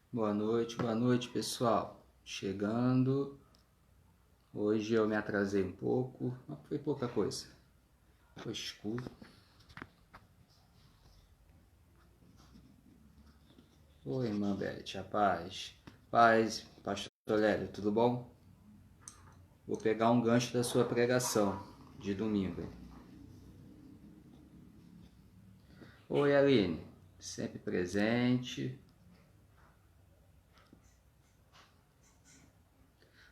Boa noite, pessoal. Chegando. Hoje eu me atrasei um pouco, mas foi pouca coisa. Foi escuro. Oi, irmã Beth, a paz. Paz, pastor Lélio, tudo bom? Vou pegar um gancho da sua pregação de domingo. Oi, Aline, sempre presente.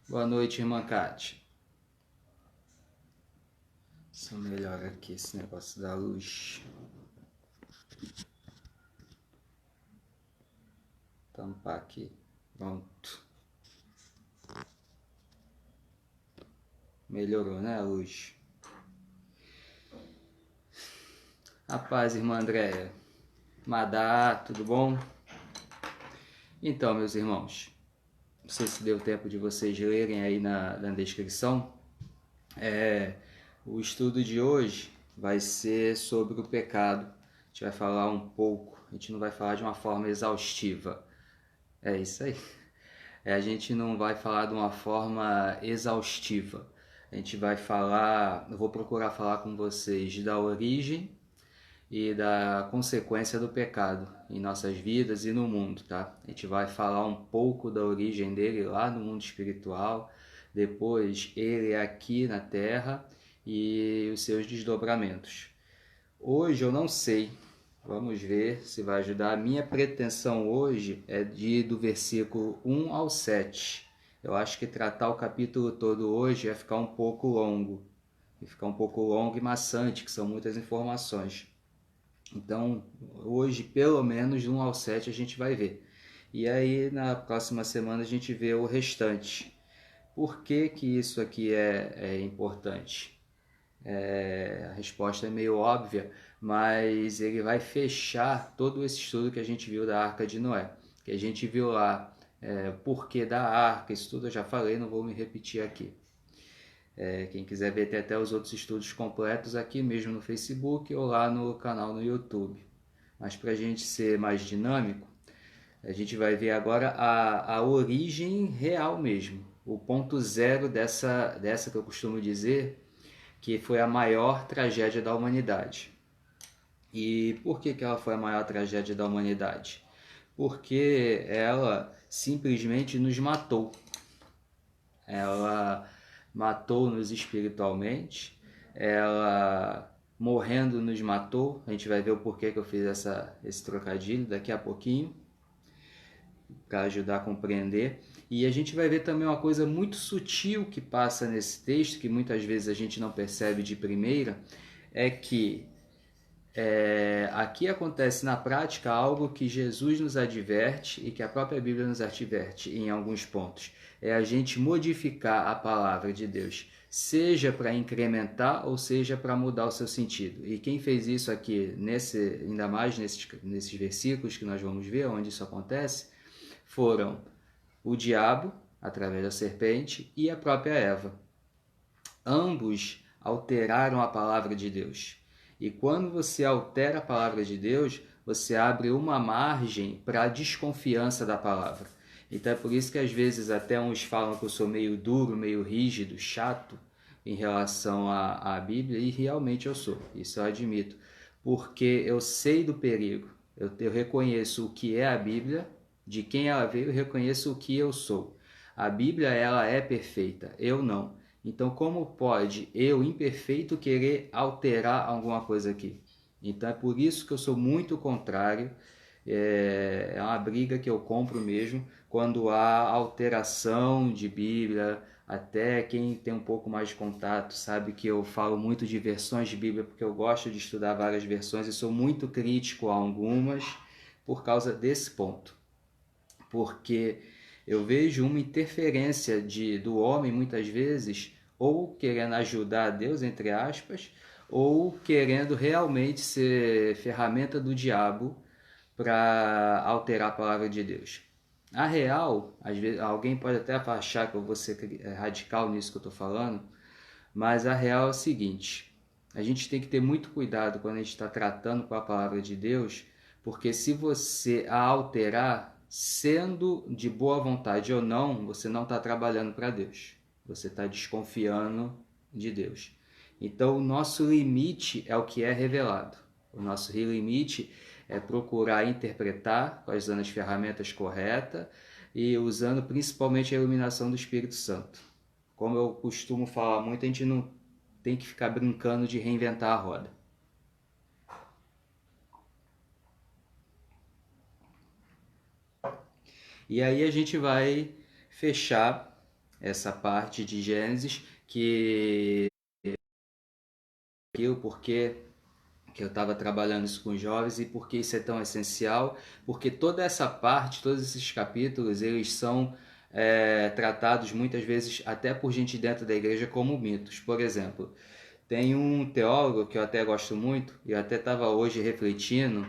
Boa noite, irmã Kátia. Só melhor aqui esse negócio da luz. Tampar aqui. Pronto. Melhorou, né, a luz? A paz, irmã Andréia. Madá, tudo bom? Então, meus irmãos, não sei se deu tempo de vocês lerem aí na descrição. O estudo de hoje vai ser sobre o pecado. A gente vai falar um pouco, a gente não vai falar de uma forma exaustiva. É isso aí. A gente não vai falar de uma forma exaustiva. A gente vai falar, eu vou procurar falar com vocês da origem e da consequência do pecado em nossas vidas e no mundo, tá? A gente vai falar um pouco da origem dele lá no mundo espiritual, depois ele aqui na Terra e os seus desdobramentos. Hoje eu não sei, vamos ver se vai ajudar. A minha pretensão hoje é do versículo 1 ao 7. Eu acho que tratar o capítulo todo hoje vai ficar um pouco longo. Vai ficar um pouco longo e maçante, que são muitas informações. Então, hoje, pelo menos, do 1 ao 7 a gente vai ver. E aí, na próxima semana, a gente vê o restante. Por que que isso aqui é importante? A resposta é meio óbvia, mas ele vai fechar todo esse estudo que a gente viu da Arca de Noé. Que a gente viu lá, o porquê da arca, isso tudo eu já falei, não vou me repetir aqui. Quem quiser ver, tem até os outros estudos completos aqui mesmo no Facebook ou lá no canal no YouTube. Mas para a gente ser mais dinâmico, a gente vai ver agora a origem real mesmo. O ponto zero dessa que eu costumo dizer, que foi a maior tragédia da humanidade. E por que ela foi a maior tragédia da humanidade? Porque ela simplesmente nos matou. Ela matou-nos espiritualmente, ela morrendo nos matou. A gente vai ver o porquê que eu fiz esse trocadilho daqui a pouquinho, para ajudar a compreender. E a gente vai ver também uma coisa muito sutil que passa nesse texto, que muitas vezes a gente não percebe de primeira, é que aqui acontece na prática algo que Jesus nos adverte e que a própria Bíblia nos adverte em alguns pontos. É a gente modificar a palavra de Deus, seja para incrementar ou seja para mudar o seu sentido. E quem fez isso aqui, ainda mais nesses versículos que nós vamos ver, onde isso acontece, foram o diabo, através da serpente, e a própria Eva. Ambos alteraram a palavra de Deus. E quando você altera a palavra de Deus, você abre uma margem para a desconfiança da palavra. Então é por isso que às vezes até uns falam que eu sou meio duro, meio rígido, chato em relação à Bíblia, e realmente eu sou, isso eu admito. Porque eu sei do perigo, eu reconheço o que é a Bíblia, de quem ela veio, eu reconheço o que eu sou. A Bíblia ela é perfeita, eu não. Então, como pode eu, imperfeito, querer alterar alguma coisa aqui? Então, é por isso que eu sou muito contrário. É uma briga que eu compro mesmo quando há alteração de Bíblia. Até quem tem um pouco mais de contato sabe que eu falo muito de versões de Bíblia porque eu gosto de estudar várias versões e sou muito crítico a algumas por causa desse ponto. Porque eu vejo uma interferência do homem muitas vezes, ou querendo ajudar a Deus, entre aspas, ou querendo realmente ser ferramenta do diabo para alterar a palavra de Deus. A real, às vezes, alguém pode até achar que eu vou ser radical nisso que eu estou falando, mas a real é o seguinte: a gente tem que ter muito cuidado quando a gente está tratando com a palavra de Deus, porque se você a alterar, sendo de boa vontade ou não, você não está trabalhando para Deus. Você está desconfiando de Deus. Então, o nosso limite é o que é revelado. O nosso limite é procurar interpretar, usando as ferramentas corretas e usando principalmente a iluminação do Espírito Santo. Como eu costumo falar muito, a gente não tem que ficar brincando de reinventar a roda. E aí a gente vai fechar essa parte de Gênesis, que o porquê que eu estava trabalhando isso com os jovens e por que isso é tão essencial, porque toda essa parte, todos esses capítulos, eles são tratados muitas vezes até por gente dentro da igreja como mitos. Por exemplo, tem um teólogo que eu até gosto muito, e eu até estava hoje refletindo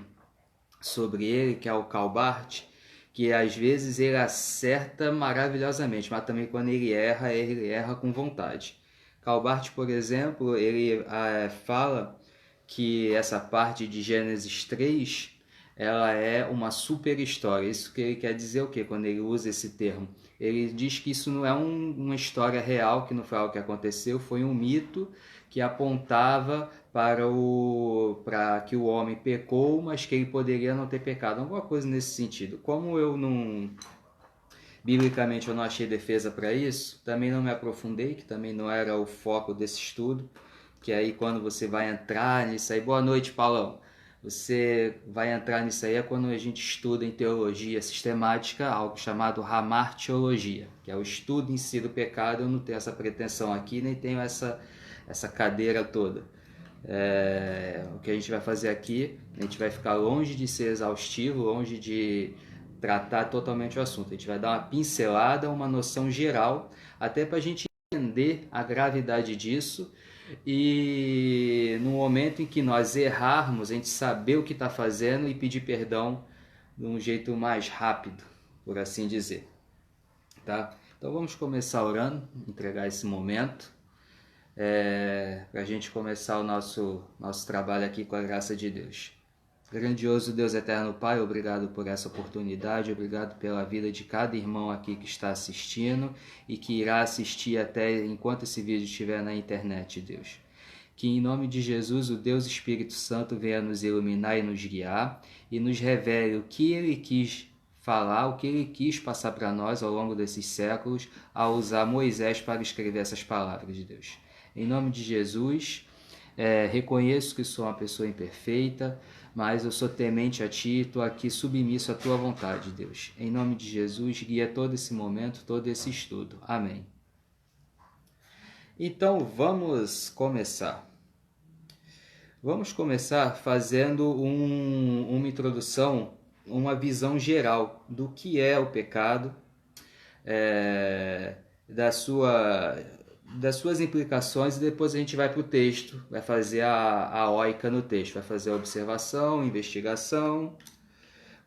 sobre ele, que é o Karl Barth, que às vezes ele acerta maravilhosamente, mas também quando ele erra com vontade. Karl Barth, por exemplo, ele fala que essa parte de Gênesis 3, ela é uma super história. Isso que ele quer dizer o quê? Quando ele usa esse termo? Ele diz que isso não é uma história real, que não foi algo que aconteceu, foi um mito que apontava para que o homem pecou, mas que ele poderia não ter pecado. Alguma coisa nesse sentido. Como eu não... Biblicamente eu não achei defesa para isso, também não me aprofundei, que também não era o foco desse estudo, que aí quando você vai entrar nisso aí... Boa noite, Paulão. Você vai entrar nisso aí é quando a gente estuda em teologia sistemática algo chamado hamartiologia, que é o estudo em si do pecado. Eu não tenho essa pretensão aqui, nem tenho essa cadeira toda. O que a gente vai fazer aqui, a gente vai ficar longe de ser exaustivo, longe de tratar totalmente o assunto. A gente vai dar uma pincelada, uma noção geral, até para a gente entender a gravidade disso e no momento em que nós errarmos, a gente saber o que está fazendo e pedir perdão de um jeito mais rápido, por assim dizer. Tá? Então vamos começar orando, entregar esse momento, para a gente começar o nosso trabalho aqui com a graça de Deus. Grandioso Deus eterno Pai, obrigado por essa oportunidade, obrigado pela vida de cada irmão aqui que está assistindo e que irá assistir até enquanto esse vídeo estiver na internet, Deus. Que em nome de Jesus, o Deus Espírito Santo venha nos iluminar e nos guiar e nos revele o que Ele quis falar, o que Ele quis passar para nós ao longo desses séculos ao usar Moisés para escrever essas palavras de Deus. Em nome de Jesus, reconheço que sou uma pessoa imperfeita, mas eu sou temente a Ti e estou aqui submisso à Tua vontade, Deus. Em nome de Jesus, guia todo esse momento, todo esse estudo. Amém. Então, vamos começar. Vamos começar fazendo uma introdução, uma visão geral do que é o pecado, das suas implicações, e depois a gente vai para o texto, vai fazer a oica no texto, vai fazer a observação, investigação,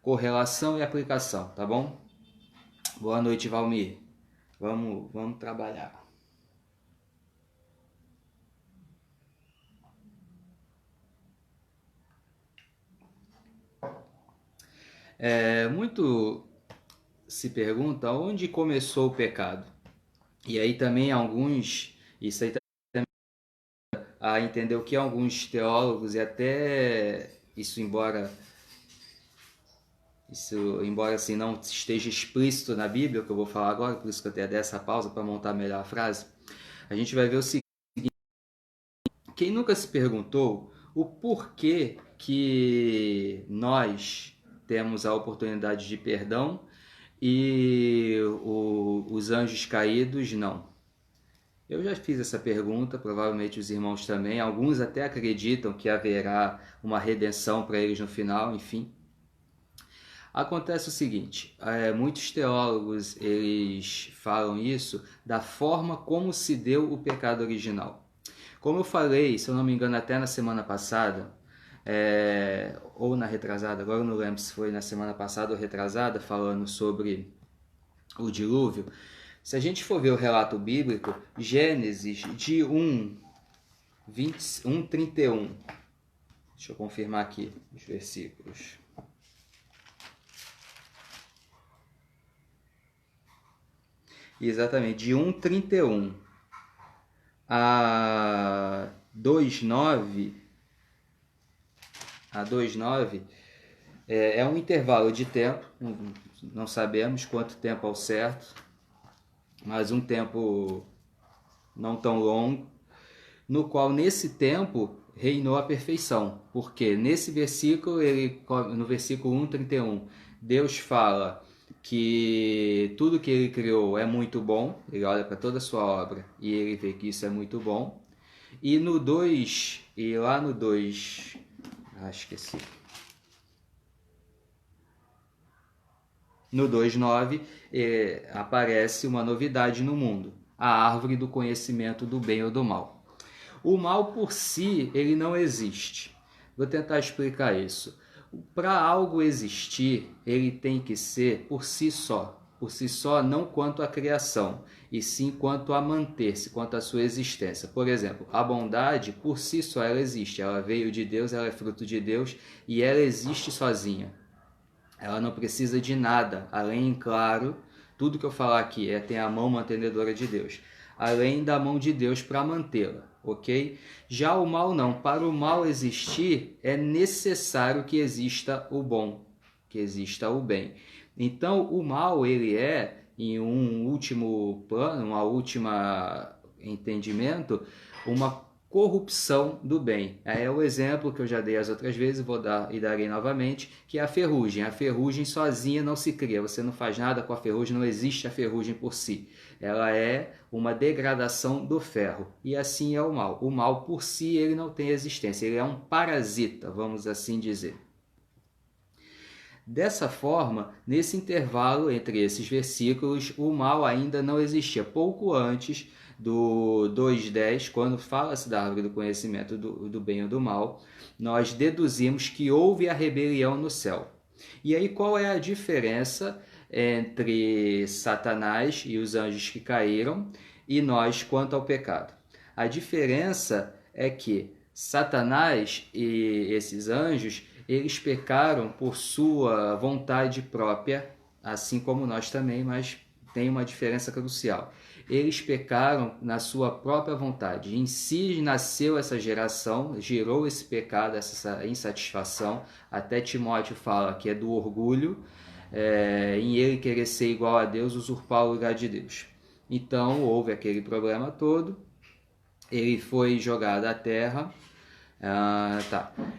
correlação e aplicação, tá bom? Boa noite, Valmir. Vamos trabalhar. Muito se pergunta onde começou o pecado. E aí também isso aí também a entender o que alguns teólogos, e até isso embora assim não esteja explícito na Bíblia, que eu vou falar agora, por isso que eu tenho dessa pausa para montar melhor a frase, a gente vai ver o seguinte: quem nunca se perguntou o porquê que nós temos a oportunidade de perdão e os anjos caídos não? Eu já fiz essa pergunta, provavelmente os irmãos também. Alguns até acreditam que haverá uma redenção para eles no final, enfim. Acontece o seguinte, muitos teólogos eles falam isso da forma como se deu o pecado original. Como eu falei, se eu não me engano, até na semana passada, ou na retrasada, agora eu não lembro se foi na semana passada ou retrasada, falando sobre o dilúvio. Se a gente for ver o relato bíblico, Gênesis de 1:31. Deixa eu confirmar aqui os versículos. Exatamente, de 1,31 a 2,9, é um intervalo de tempo, não sabemos quanto tempo ao certo, mas um tempo não tão longo, no qual nesse tempo reinou a perfeição, porque nesse versículo, no versículo 1,31, Deus fala que tudo que ele criou é muito bom, ele olha para toda a sua obra e ele vê que isso é muito bom, e lá no 2, esqueci. No 2,9 aparece uma novidade no mundo, a árvore do conhecimento do bem ou do mal. O mal por si, ele não existe. Vou tentar explicar isso. Para algo existir, ele tem que ser por si só. Por si só, não quanto à criação, e sim quanto a manter-se, quanto à sua existência. Por exemplo, a bondade, por si só, ela existe. Ela veio de Deus, ela é fruto de Deus, e ela existe sozinha. Ela não precisa de nada, além, claro, tudo que eu falar aqui tem a mão mantenedora de Deus, além da mão de Deus para mantê-la, ok? Já o mal não, para o mal existir é necessário que exista o bom, que exista o bem. Então o mal ele em um último plano, uma última entendimento, uma corrupção do bem. É o exemplo que eu já dei as outras vezes, vou dar e darei novamente, que é a ferrugem. A ferrugem sozinha não se cria, você não faz nada com a ferrugem, não existe a ferrugem por si. Ela é uma degradação do ferro, e assim é o mal. O mal por si ele não tem existência, ele é um parasita, vamos assim dizer. Dessa forma, nesse intervalo entre esses versículos, o mal ainda não existia. Pouco antes do 2,10, quando fala-se da árvore do conhecimento do bem ou do mal, nós deduzimos que houve a rebelião no céu. E aí qual é a diferença entre Satanás e os anjos que caíram e nós quanto ao pecado? A diferença é que Satanás e esses anjos, eles pecaram por sua vontade própria, assim como nós também, mas tem uma diferença crucial. Eles pecaram na sua própria vontade. Em si nasceu essa geração, gerou esse pecado, essa insatisfação. Até Timóteo fala que é do orgulho, em ele querer ser igual a Deus, usurpar o lugar de Deus. Então houve aquele problema todo, ele foi jogado à terra.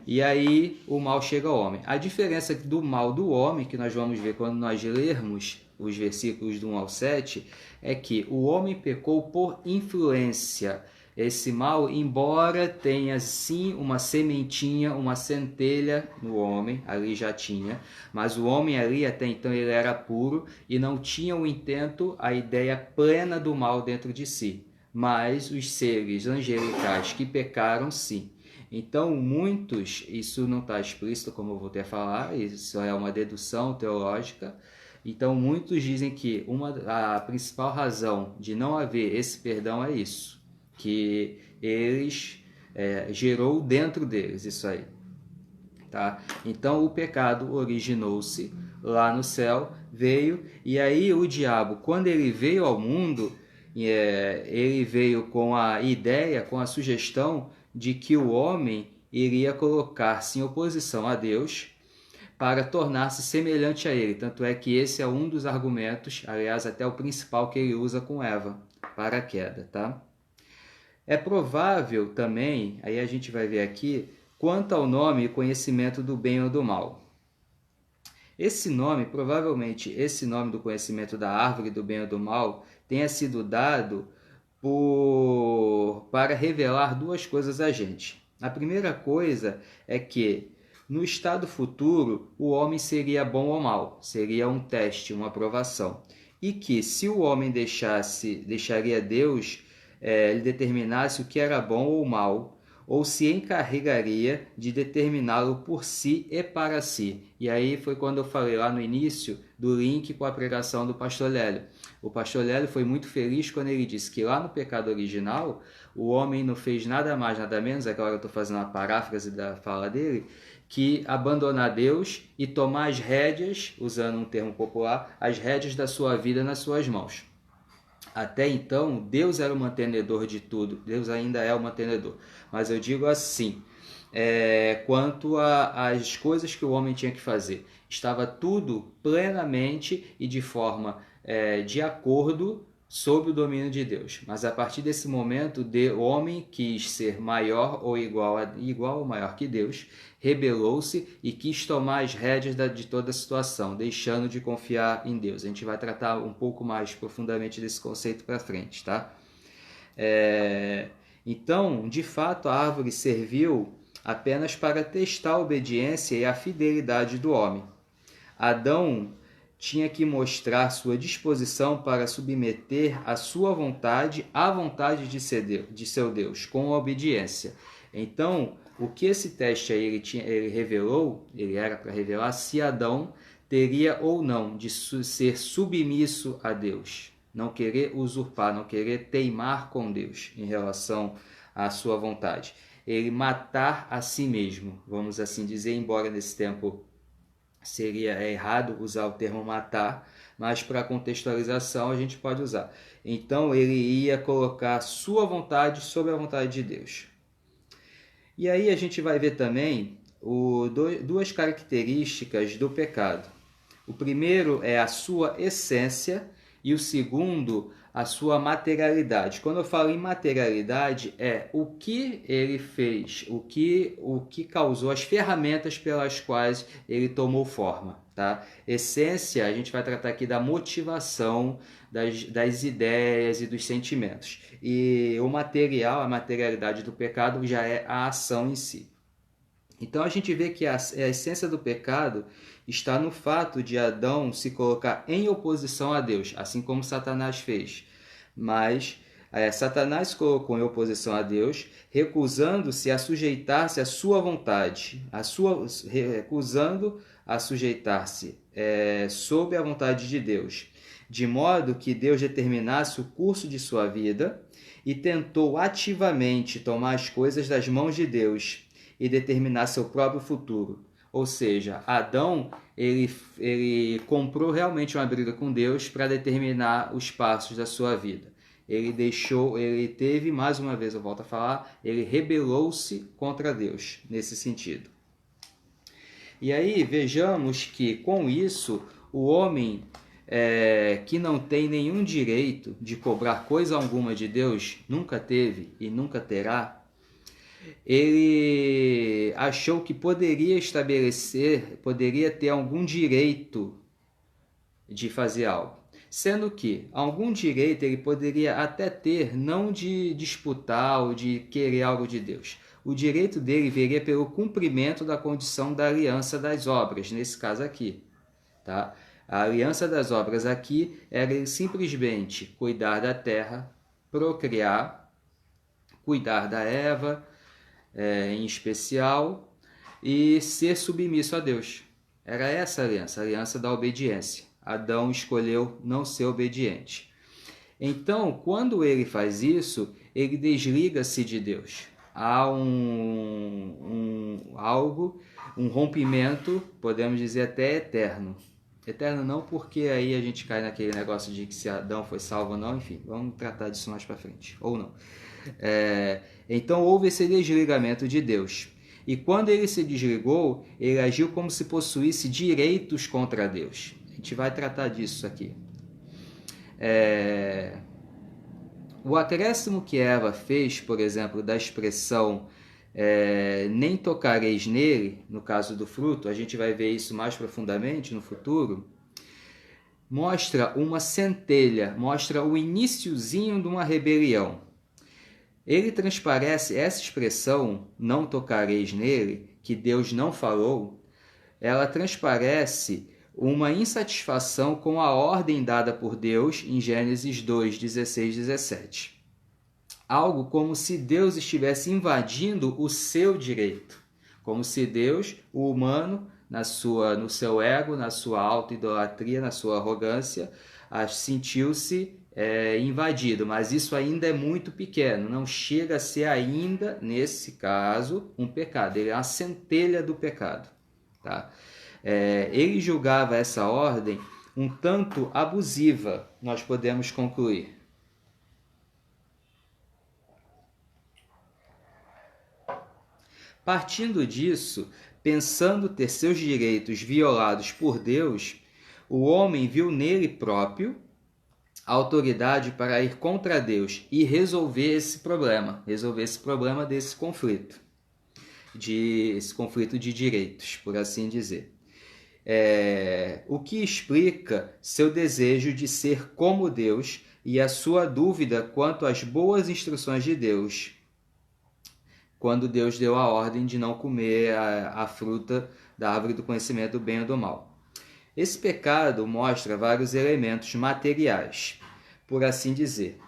E aí o mal chega ao homem. A diferença do mal do homem, que nós vamos ver quando nós lermos os versículos do 1 ao 7, é que o homem pecou por influência. Esse mal, embora tenha sim uma sementinha, uma centelha no homem, ali já tinha, mas o homem ali até então ele era puro e não tinha o intento, a ideia plena do mal dentro de si. Mas os seres angelicais que pecaram, sim. Então, muitos, isso não está explícito, como eu vou ter a falar, isso é uma dedução teológica. Então, muitos dizem que a principal razão de não haver esse perdão é isso, que eles gerou dentro deles isso aí. Tá? Então, o pecado originou-se lá no céu, veio, e aí o diabo, quando ele veio ao mundo, ele veio com a ideia, com a sugestão de que o homem iria colocar-se em oposição a Deus para tornar-se semelhante a ele. Tanto é que esse é um dos argumentos, aliás, até o principal que ele usa com Eva para a queda. Tá? É provável também, aí a gente vai ver aqui, quanto ao nome e conhecimento do bem ou do mal. Esse nome, provavelmente esse nome do conhecimento da árvore do bem ou do mal, tenha sido dado para revelar duas coisas a gente. A primeira coisa é que no estado futuro o homem seria bom ou mal, seria um teste, uma aprovação. E que se o homem deixaria Deus, ele determinasse o que era bom ou mal, ou se encarregaria de determiná-lo por si e para si. E aí foi quando eu falei lá no início do link com a pregação do pastor Lélio. O pastor Lélio foi muito feliz quando ele disse que lá no pecado original, o homem não fez nada mais, nada menos, agora eu estou fazendo uma paráfrase da fala dele, que abandonar Deus e tomar as rédeas, usando um termo popular, as rédeas da sua vida nas suas mãos. Até então, Deus era o mantenedor de tudo, Deus ainda é o mantenedor. Mas eu digo assim, quanto às coisas que o homem tinha que fazer, estava tudo plenamente e de forma de acordo sob o domínio de Deus. Mas a partir desse momento, o homem quis ser maior ou igual ou maior que Deus, rebelou-se e quis tomar as rédeas de toda a situação, deixando de confiar em Deus. A gente vai tratar um pouco mais profundamente desse conceito para frente, tá? Então, de fato, a árvore serviu apenas para testar a obediência e a fidelidade do homem. Adão tinha que mostrar sua disposição para submeter a sua vontade à vontade de seu Deus, com obediência. Então, o que esse teste aí ele revelou, ele era para revelar se Adão teria ou não de ser submisso a Deus, não querer usurpar, não querer teimar com Deus em relação à sua vontade. Ele matar a si mesmo, vamos assim dizer, embora nesse tempo seria errado usar o termo matar, mas para contextualização a gente pode usar. Então ele ia colocar sua vontade sobre a vontade de Deus. E aí a gente vai ver também duas características do pecado. O primeiro é a sua essência e o segundo, a sua materialidade. Quando eu falo em materialidade, é o que ele fez, o que causou, as ferramentas pelas quais ele tomou forma. Tá? Essência, a gente vai tratar aqui da motivação, das ideias e dos sentimentos. E o material, a materialidade do pecado já é a ação em si. Então a gente vê que a essência do pecado está no fato de Adão se colocar em oposição a Deus, assim como Satanás fez. Mas Satanás se colocou em oposição a Deus, recusando-se a sujeitar-se à sua vontade, recusando a sujeitar-se sob a vontade de Deus, de modo que Deus determinasse o curso de sua vida e tentou ativamente tomar as coisas das mãos de Deus e determinar seu próprio futuro. Ou seja, Adão ele comprou realmente uma briga com Deus para determinar os passos da sua vida. Ele teve, mais uma vez eu volto a falar, ele rebelou-se contra Deus nesse sentido. E aí vejamos que com isso o homem que não tem nenhum direito de cobrar coisa alguma de Deus, nunca teve e nunca terá, ele achou que poderia ter algum direito de fazer algo. Sendo que algum direito ele poderia até ter, não de disputar ou de querer algo de Deus. O direito dele viria pelo cumprimento da condição da aliança das obras, nesse caso aqui. Tá? A aliança das obras aqui era simplesmente cuidar da terra, procriar, cuidar da Eva, em especial, e ser submisso a Deus. Era essa a aliança da obediência. Adão escolheu não ser obediente. Então, quando ele faz isso, ele desliga-se de Deus. Há um rompimento, podemos dizer até eterno. Eterno não, porque aí a gente cai naquele negócio de que se Adão foi salvo ou não, enfim, vamos tratar disso mais para frente, ou não. Então houve esse desligamento de Deus. E quando ele se desligou, ele agiu como se possuísse direitos contra Deus. A gente vai tratar disso aqui. O acréscimo que Eva fez, por exemplo, da expressão nem tocareis nele, no caso do fruto, a gente vai ver isso mais profundamente no futuro, mostra uma centelha, mostra o iniciozinho de uma rebelião. Ele transparece essa expressão, não tocareis nele, que Deus não falou, ela transparece uma insatisfação com a ordem dada por Deus em Gênesis 2, 16, 17. Algo como se Deus estivesse invadindo o seu direito, como se Deus, o humano, no seu ego, na sua auto-idolatria, na sua arrogância, sentiu-se invadido, mas isso ainda é muito pequeno, não chega a ser ainda, nesse caso, um pecado, ele é uma centelha do pecado. Tá? Ele julgava essa ordem um tanto abusiva, nós podemos concluir. Partindo disso, pensando ter seus direitos violados por Deus, o homem viu nele próprio a autoridade para ir contra Deus e resolver esse problema desse conflito, esse conflito de direitos, por assim dizer. O que explica seu desejo de ser como Deus e a sua dúvida quanto às boas instruções de Deus, quando Deus deu a ordem de não comer a fruta da árvore do conhecimento do bem e do mal. Esse pecado mostra vários elementos materiais, por assim dizer.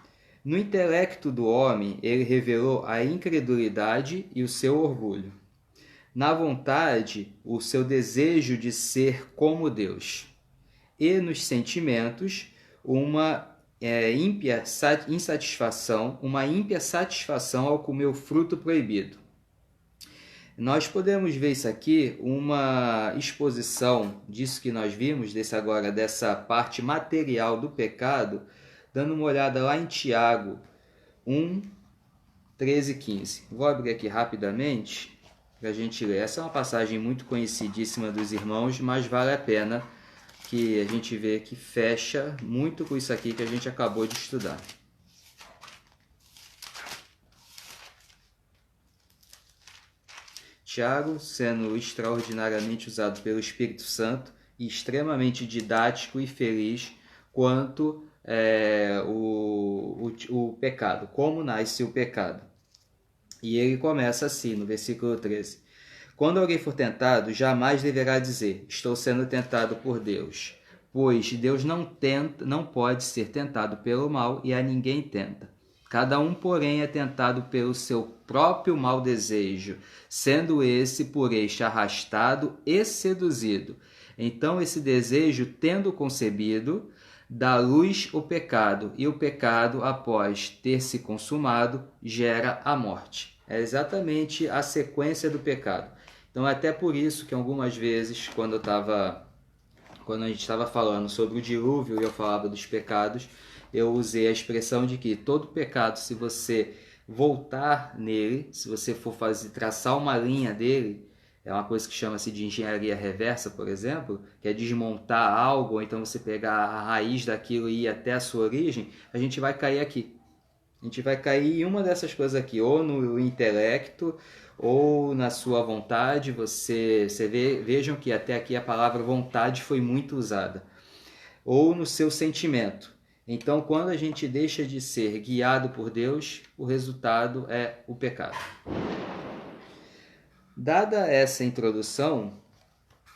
No intelecto do homem, ele revelou a incredulidade e o seu orgulho. Na vontade, o seu desejo de ser como Deus. E nos sentimentos, uma ímpia satisfação ao comer o fruto proibido. Nós podemos ver isso aqui, uma exposição disso que nós vimos, dessa parte material do pecado, dando uma olhada lá em Tiago 1, 13 e 15. Vou abrir aqui rapidamente para a gente ler. Essa é uma passagem muito conhecidíssima dos irmãos, mas vale a pena que a gente vê que fecha muito com isso aqui que a gente acabou de estudar. Tiago, sendo extraordinariamente usado pelo Espírito Santo e extremamente didático e feliz quanto o pecado, como nasce o pecado. E ele começa assim, no versículo 13. Quando alguém for tentado, jamais deverá dizer, estou sendo tentado por Deus. Pois Deus não pode ser tentado pelo mal e a ninguém tenta. Cada um, porém, é tentado pelo seu próprio mau desejo, sendo esse por este arrastado e seduzido. Então esse desejo, tendo concebido, dá luz o pecado, e o pecado, após ter se consumado, gera a morte. É exatamente a sequência do pecado. Então, até por isso que algumas vezes, quando a gente estava falando sobre o dilúvio e eu falava dos pecados, eu usei a expressão de que todo pecado, se você voltar nele, se você for traçar uma linha dele, é uma coisa que chama-se de engenharia reversa, por exemplo, que é desmontar algo, ou então você pegar a raiz daquilo e ir até a sua origem, a gente vai cair aqui. A gente vai cair em uma dessas coisas aqui, ou no intelecto, ou na sua vontade. Vejam que até aqui a palavra vontade foi muito usada. Ou no seu sentimento. Então, quando a gente deixa de ser guiado por Deus, o resultado é o pecado. Dada essa introdução,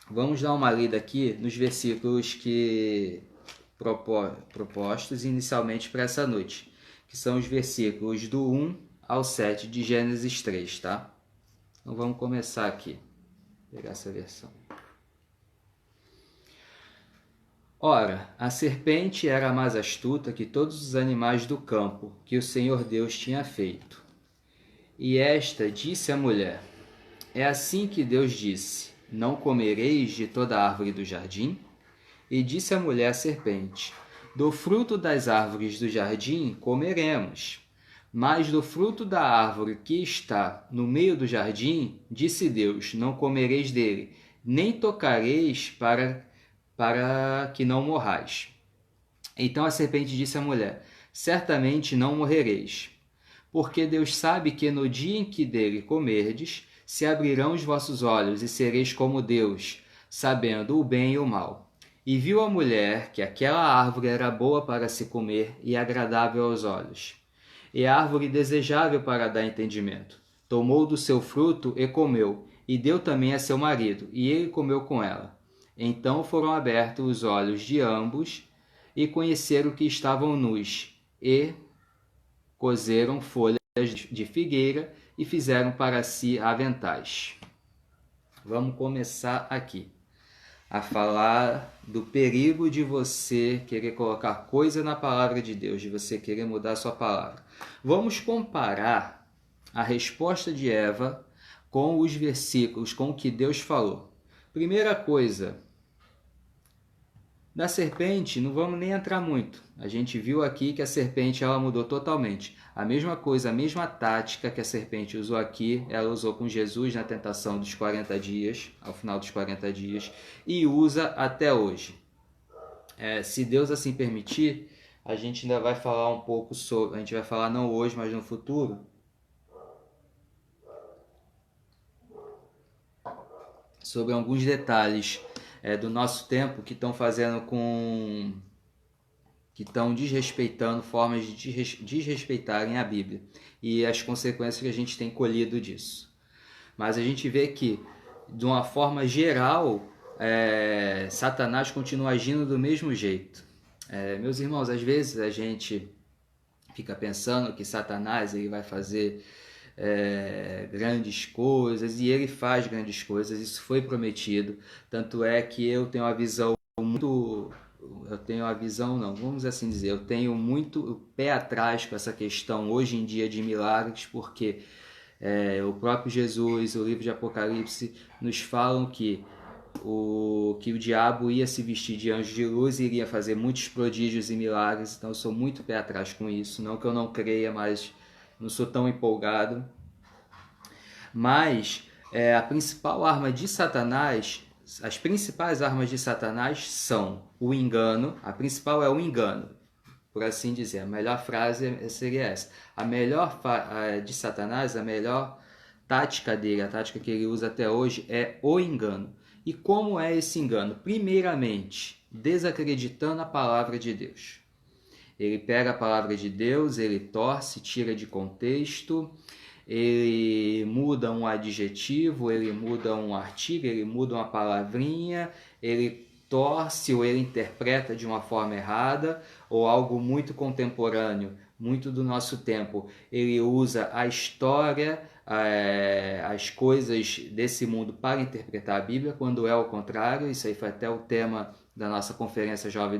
vamos dar uma lida aqui nos versículos que propostos inicialmente para essa noite, que são os versículos do 1 ao 7 de Gênesis 3, tá? Então vamos começar aqui, pegar essa versão. Ora, a serpente era mais astuta que todos os animais do campo que o Senhor Deus tinha feito. E esta disse à mulher, é assim que Deus disse, não comereis de toda árvore do jardim? E disse a mulher à serpente, do fruto das árvores do jardim comeremos, mas do fruto da árvore que está no meio do jardim, disse Deus, não comereis dele, nem tocareis para que não morrais. Então a serpente disse à mulher, certamente não morrereis, porque Deus sabe que no dia em que dele comerdes, se abrirão os vossos olhos e sereis como Deus, sabendo o bem e o mal. E viu a mulher que aquela árvore era boa para se comer e agradável aos olhos, e árvore desejável para dar entendimento. Tomou do seu fruto e comeu, e deu também a seu marido, e ele comeu com ela. Então foram abertos os olhos de ambos, e conheceram que estavam nus, e coseram folhas de figueira, e fizeram para si aventais. Vamos começar aqui a falar do perigo de você querer colocar coisa na palavra de Deus, de você querer mudar a sua palavra. Vamos comparar a resposta de Eva com os versículos, com o que Deus falou. Primeira coisa, Da serpente, não vamos nem entrar muito. A gente viu aqui que a serpente ela mudou totalmente. A mesma coisa, a mesma tática que a serpente usou aqui, ela usou com Jesus na tentação dos 40 dias, ao final dos 40 dias, e usa até hoje. Se Deus assim permitir, a gente ainda vai falar um pouco sobre, a gente vai falar não hoje, mas no futuro, sobre alguns detalhes do nosso tempo que estão fazendo com que estão desrespeitando formas de desrespeitarem a Bíblia e as consequências que a gente tem colhido disso. Mas a gente vê que, de uma forma geral, Satanás continua agindo do mesmo jeito. Meus irmãos, às vezes a gente fica pensando que Satanás ele vai fazer grandes coisas, e ele faz grandes coisas, isso foi prometido. Tanto é que eu tenho uma visão muito... vamos assim dizer, eu tenho muito pé atrás com essa questão hoje em dia de milagres, porque o próprio Jesus, o livro de Apocalipse, nos falam que o diabo ia se vestir de anjo de luz e iria fazer muitos prodígios e milagres. Então eu sou muito pé atrás com isso, não que eu não creia, mas não sou tão empolgado. Mas a principal arma de Satanás, as principais armas de Satanás são o engano. A principal é o engano, por assim dizer. A melhor frase seria essa. A melhor de Satanás, a melhor tática dele, a tática que ele usa até hoje é o engano. E como é esse engano? Primeiramente, desacreditando a palavra de Deus. Ele pega a palavra de Deus, ele torce, tira de contexto, ele muda um adjetivo, ele muda um artigo, ele muda uma palavrinha, ele torce ou ele interpreta de uma forma errada, ou algo muito contemporâneo, muito do nosso tempo. Ele usa a história, as coisas desse mundo para interpretar a Bíblia, quando é o contrário. Isso aí foi até o tema da nossa conferência jovem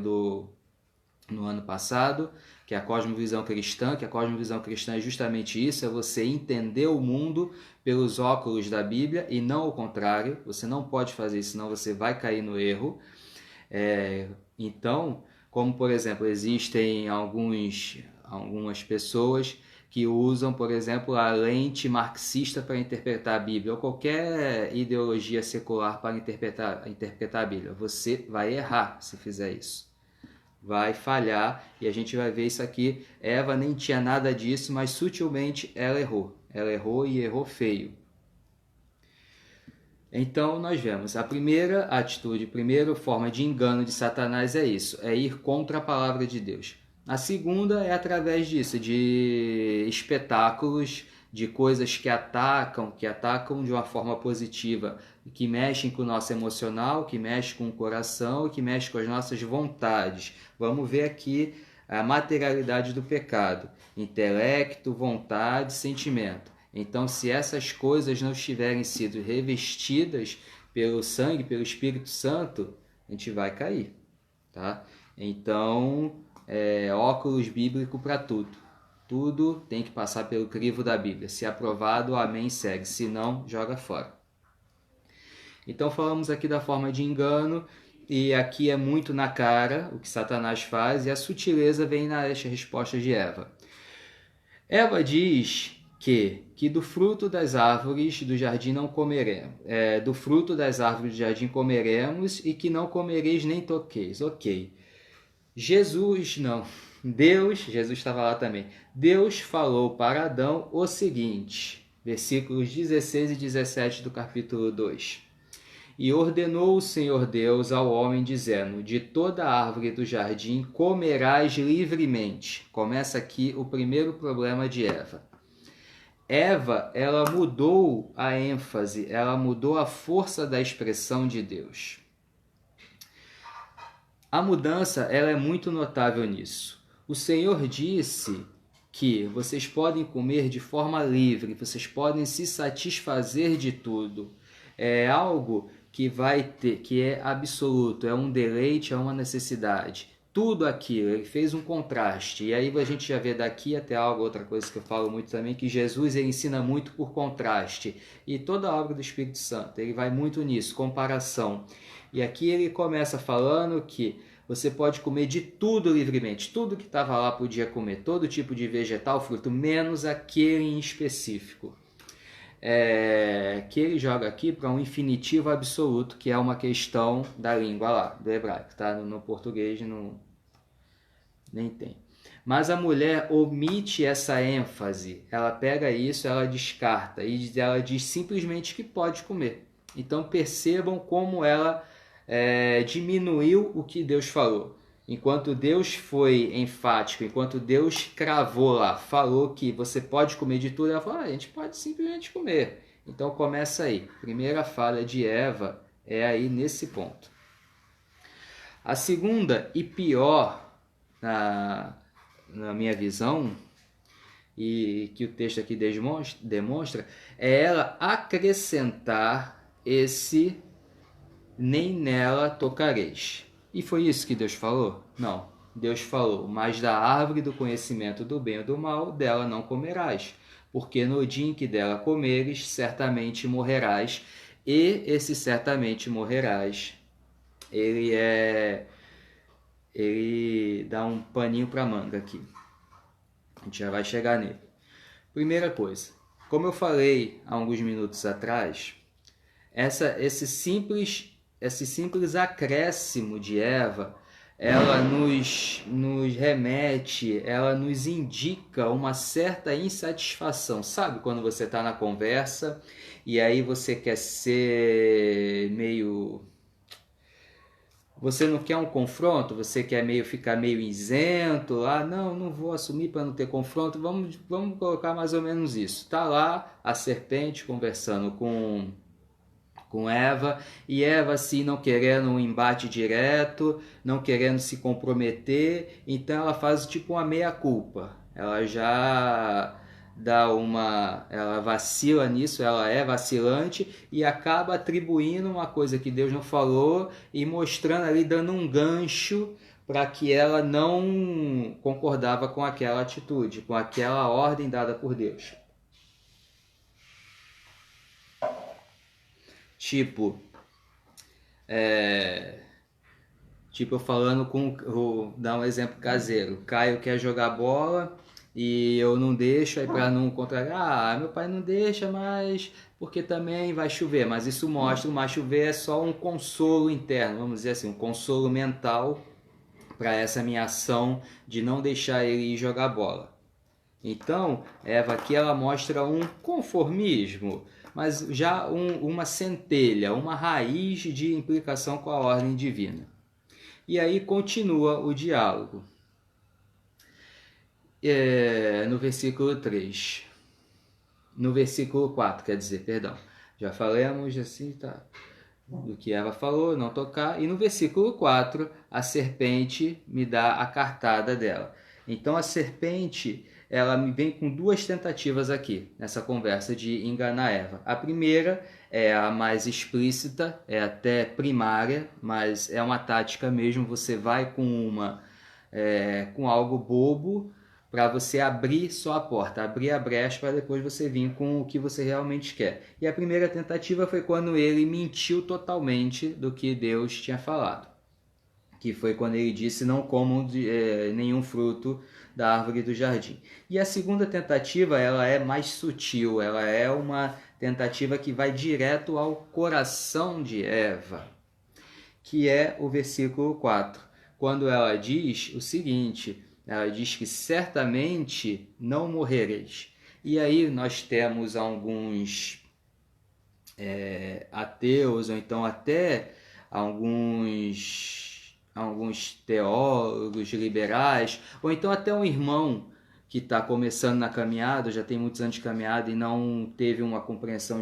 no ano passado, que é a cosmovisão cristã, que a cosmovisão cristã é justamente isso, é você entender o mundo pelos óculos da Bíblia e não o contrário. Você não pode fazer isso, senão você vai cair no erro. Então, como por exemplo, existem algumas pessoas que usam, por exemplo, a lente marxista para interpretar a Bíblia, ou qualquer ideologia secular para interpretar a Bíblia. Você vai errar se fizer isso. Vai falhar, e a gente vai ver isso aqui. Eva nem tinha nada disso, mas sutilmente ela errou. Ela errou e errou feio. Então nós vemos a primeira atitude, a primeira forma de engano de Satanás é isso, é ir contra a palavra de Deus. A segunda é através disso, de espetáculos, de coisas que atacam de uma forma positiva, que mexem com o nosso emocional, que mexem com o coração, que mexem com as nossas vontades. Vamos ver aqui a materialidade do pecado: intelecto, vontade, sentimento. Então, se essas coisas não estiverem sido revestidas pelo sangue, pelo Espírito Santo, a gente vai cair, tá? Então, óculos bíblico para tudo. Tudo tem que passar pelo crivo da Bíblia. Se aprovado, amém, segue. Se não, joga fora. Então, falamos aqui da forma de engano, e aqui é muito na cara o que Satanás faz, e a sutileza vem nas respostas de Eva. Eva diz que do fruto das árvores do jardim não comeremos, do fruto das árvores do jardim comeremos, e que não comereis nem toqueis. Ok. Jesus estava lá também. Deus falou para Adão o seguinte, versículos 16 e 17 do capítulo 2. E ordenou o Senhor Deus ao homem, dizendo: de toda árvore do jardim comerás livremente. Começa aqui o primeiro problema de Eva. Eva, ela mudou a ênfase, ela mudou a força da expressão de Deus. A mudança, ela é muito notável nisso. O Senhor disse que vocês podem comer de forma livre, vocês podem se satisfazer de tudo. É algo que é absoluto, é um deleite, é uma necessidade. Tudo aquilo, ele fez um contraste. E aí a gente já vê daqui até outra coisa que eu falo muito também, que Jesus ele ensina muito por contraste. E toda a obra do Espírito Santo, ele vai muito nisso, comparação. E aqui ele começa falando que você pode comer de tudo livremente. Tudo que estava lá podia comer, todo tipo de vegetal, fruto, menos aquele em específico. Que ele joga aqui para um infinitivo absoluto, que é uma questão da língua lá, do hebraico, tá? No português nem tem. Mas a mulher omite essa ênfase, ela pega isso, ela descarta e ela diz simplesmente que pode comer. Então percebam como ela diminuiu o que Deus falou. Enquanto Deus foi enfático, enquanto Deus cravou lá, falou que você pode comer de tudo, ela falou, a gente pode simplesmente comer. Então começa aí. Primeira falha de Eva é aí nesse ponto. A segunda e pior, na minha visão, e que o texto aqui demonstra, é ela acrescentar esse nem nela tocareis. E foi isso que Deus falou? Não. Deus falou, mas da árvore do conhecimento do bem e do mal, dela não comerás, porque no dia em que dela comeres, certamente morrerás. E esse certamente morrerás, ele dá um paninho para manga aqui. A gente já vai chegar nele. Primeira coisa, como eu falei há alguns minutos atrás, esse simples acréscimo de Eva, ela nos remete, ela nos indica uma certa insatisfação. Sabe quando você está na conversa e aí você quer ser meio... Você não quer um confronto, você quer ficar meio isento lá, não vou assumir para não ter confronto, vamos colocar mais ou menos isso. Está lá a serpente conversando com Eva, e Eva assim não querendo um embate direto, não querendo se comprometer, então ela faz tipo uma meia-culpa, ela já ela vacila nisso, ela é vacilante e acaba atribuindo uma coisa que Deus não falou e mostrando ali, dando um gancho para que ela não concordava com aquela atitude, com aquela ordem dada por Deus. Tipo eu falando vou dar um exemplo caseiro, o Caio quer jogar bola e eu não deixo, aí para não contrariar, meu pai não deixa, mas porque também vai chover, mas isso mostra, mas chover é só um consolo interno, vamos dizer assim, um consolo mental para essa minha ação de não deixar ele ir jogar bola. Então, Eva aqui ela mostra um conformismo, mas já uma centelha, uma raiz de implicação com a ordem divina. E aí continua o diálogo. No versículo 3. No versículo 4, quer dizer, perdão. Já falamos assim, tá? Do que Eva falou, não tocar. E no versículo 4, a serpente me dá a cartada dela. Então a serpente, ela me vem com duas tentativas aqui, nessa conversa de enganar Eva. A primeira é a mais explícita, é até primária, mas é uma tática mesmo, você vai com algo bobo para você abrir só a porta, abrir a brecha para depois você vir com o que você realmente quer. E a primeira tentativa foi quando ele mentiu totalmente do que Deus tinha falado, que foi quando ele disse não comam nenhum fruto da árvore do jardim. E a segunda tentativa, ela é mais sutil, ela é uma tentativa que vai direto ao coração de Eva, que é o versículo 4, quando ela diz o seguinte, ela diz que certamente não morrereis. E aí nós temos alguns ateus, ou então até alguns teólogos liberais, ou então até um irmão que está começando na caminhada, já tem muitos anos de caminhada e não teve uma compreensão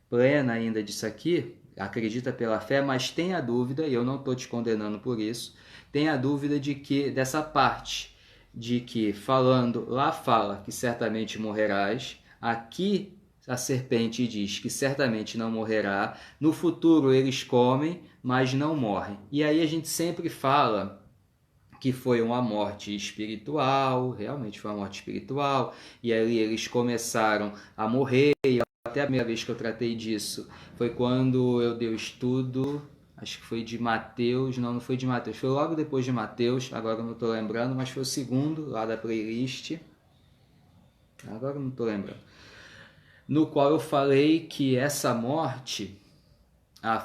plena ainda disso aqui, acredita pela fé, mas tem a dúvida, e eu não estou te condenando por isso, tem a dúvida dessa parte, de que lá fala que certamente morrerás, aqui a serpente diz que certamente não morrerá, no futuro eles comem, mas não morrem. E aí a gente sempre fala que foi uma morte espiritual, realmente foi uma morte espiritual, e aí eles começaram a morrer, e até a primeira vez que eu tratei disso foi quando eu dei o estudo acho que foi de Mateus, não foi de Mateus, foi logo depois de Mateus, agora eu não estou lembrando, mas foi o segundo lá da playlist, agora eu não estou lembrando, no qual eu falei que essa morte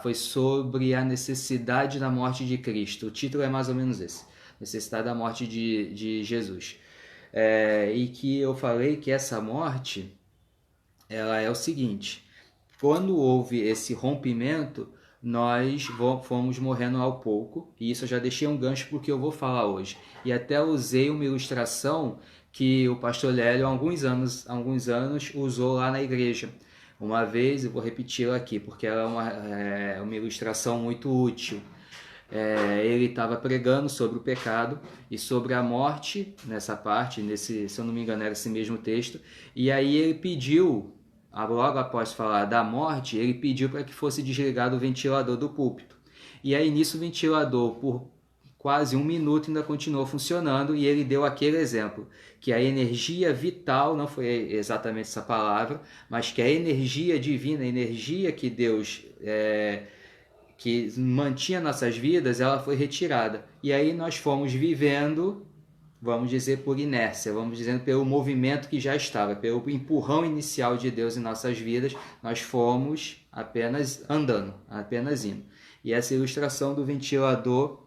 foi sobre a necessidade da morte de Cristo. O título é mais ou menos esse, necessidade da morte de Jesus. E que eu falei que essa morte, ela é o seguinte: quando houve esse rompimento, nós fomos morrendo ao pouco, e isso eu já deixei um gancho para o que eu vou falar hoje. E até usei uma ilustração que o pastor Lélio, há alguns anos, usou lá na igreja. Uma vez, eu vou repeti-la aqui, porque ela é uma ilustração muito útil. Ele estava pregando sobre o pecado e sobre a morte, nessa parte, se eu não me engano era esse mesmo texto, e aí ele pediu, logo após falar da morte, ele pediu para que fosse desligado o ventilador do púlpito. E aí nisso o ventilador, por quase 1 minuto, ainda continuou funcionando, e ele deu aquele exemplo, que a energia vital, não foi exatamente essa palavra, mas que a energia divina, a energia que Deus que mantinha nossas vidas, ela foi retirada. E aí nós fomos vivendo, vamos dizer, por inércia, vamos dizer, pelo movimento que já estava, pelo empurrão inicial de Deus em nossas vidas, nós fomos apenas andando, apenas indo. E essa ilustração do ventilador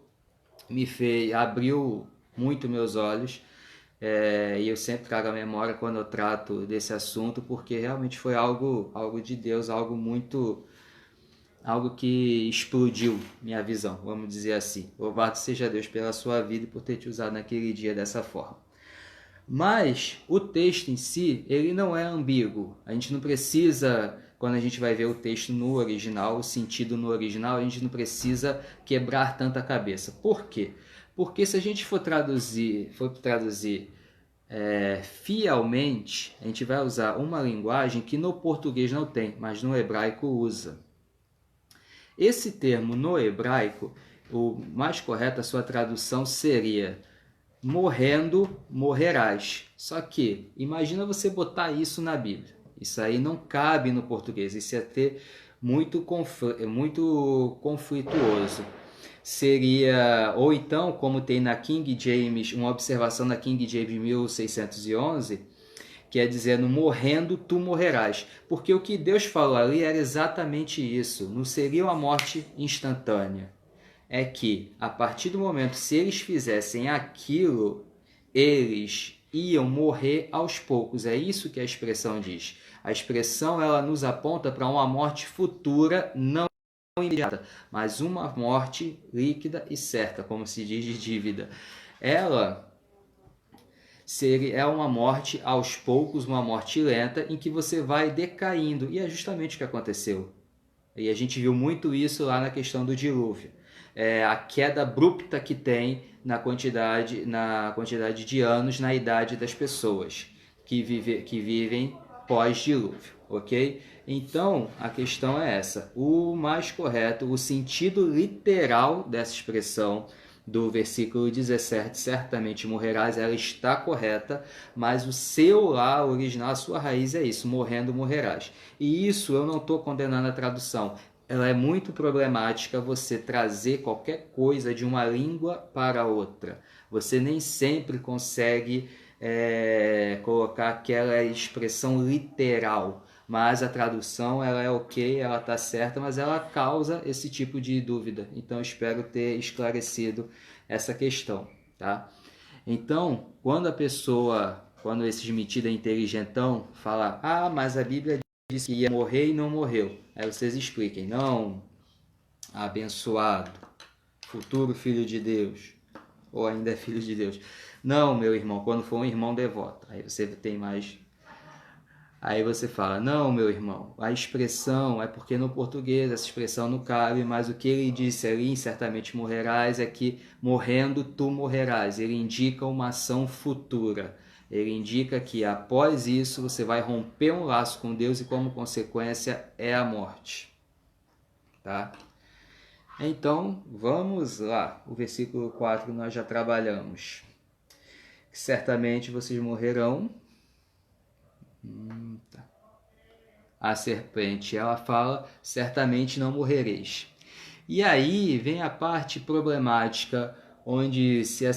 abriu muito meus olhos, e eu sempre trago a memória quando eu trato desse assunto, porque realmente foi algo de Deus, algo que explodiu minha visão, vamos dizer assim. Louvado seja Deus pela sua vida e por ter te usado naquele dia dessa forma. Mas o texto em si, ele não é ambíguo. A gente não precisa, quando a gente vai ver o texto no original, o sentido no original, a gente não precisa quebrar tanta cabeça. Por quê? Porque se a gente for traduzir fielmente, a gente vai usar uma linguagem que no português não tem, mas no hebraico usa. Esse termo no hebraico, o mais correto, a sua tradução seria morrendo, morrerás. Só que, imagina você botar isso na Bíblia. Isso aí não cabe no português, isso ia ter muito conflituoso. Seria, ou então, como tem na King James, uma observação na King James 1611, que é dizendo, morrendo tu morrerás. Porque o que Deus falou ali era exatamente isso, não seria uma morte instantânea. É que, a partir do momento, se eles fizessem aquilo, eles iam morrer aos poucos. É isso que a expressão diz. A expressão, ela nos aponta para uma morte futura, não imediata, mas uma morte líquida e certa, como se diz de dívida. Ela é uma morte aos poucos, uma morte lenta, em que você vai decaindo. E é justamente o que aconteceu. E a gente viu muito isso lá na questão do dilúvio. A queda abrupta que tem na quantidade de anos na idade das pessoas que vivem pós-dilúvio, ok? Então, a questão é essa. O mais correto, o sentido literal dessa expressão do versículo 17, certamente morrerás, ela está correta, mas o seu lá, original, a sua raiz é isso, morrendo morrerás. E isso eu não estou condenando a tradução. Ela é muito problemática você trazer qualquer coisa de uma língua para outra. Você nem sempre consegue colocar aquela expressão literal, mas a tradução ela é ok, ela está certa, mas ela causa esse tipo de dúvida. Então espero ter esclarecido essa questão, tá? Então, quando esse metido inteligentão fala, mas a Bíblia disse que ia morrer e não morreu. Aí vocês expliquem, não, abençoado, futuro filho de Deus, ou ainda é filho de Deus. Não, meu irmão, quando for um irmão devoto. Aí você tem mais. Aí você fala, não, meu irmão, a expressão é porque no português essa expressão não cabe, mas o que ele disse ali, certamente morrerás, é que morrendo tu morrerás. Ele indica uma ação futura. Ele indica que após isso você vai romper um laço com Deus e como consequência é a morte. Tá? Então, vamos lá. O versículo 4 nós já trabalhamos. Certamente vocês morrerão. A serpente, ela fala, certamente não morrereis. E aí vem a parte problemática, onde se a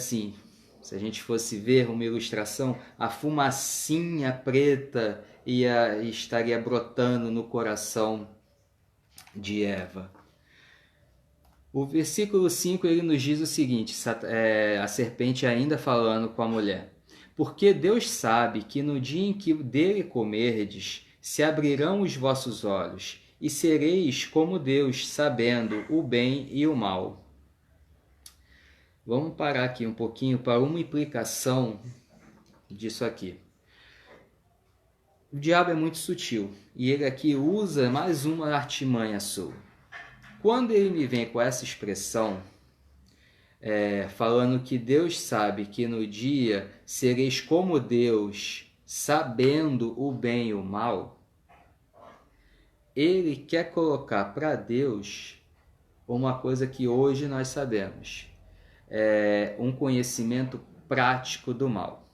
gente fosse ver uma ilustração, a fumacinha preta estaria brotando no coração de Eva. O versículo 5 ele nos diz o seguinte, a serpente ainda falando com a mulher. Porque Deus sabe que no dia em que dele comerdes, se abrirão os vossos olhos, e sereis como Deus, sabendo o bem e o mal. Vamos parar aqui um pouquinho para uma implicação disso aqui. O diabo é muito sutil, e ele aqui usa mais uma artimanha sua. Quando ele me vem com essa expressão, falando que Deus sabe que no dia sereis como Deus, sabendo o bem e o mal, ele quer colocar para Deus uma coisa que hoje nós sabemos, um conhecimento prático do mal.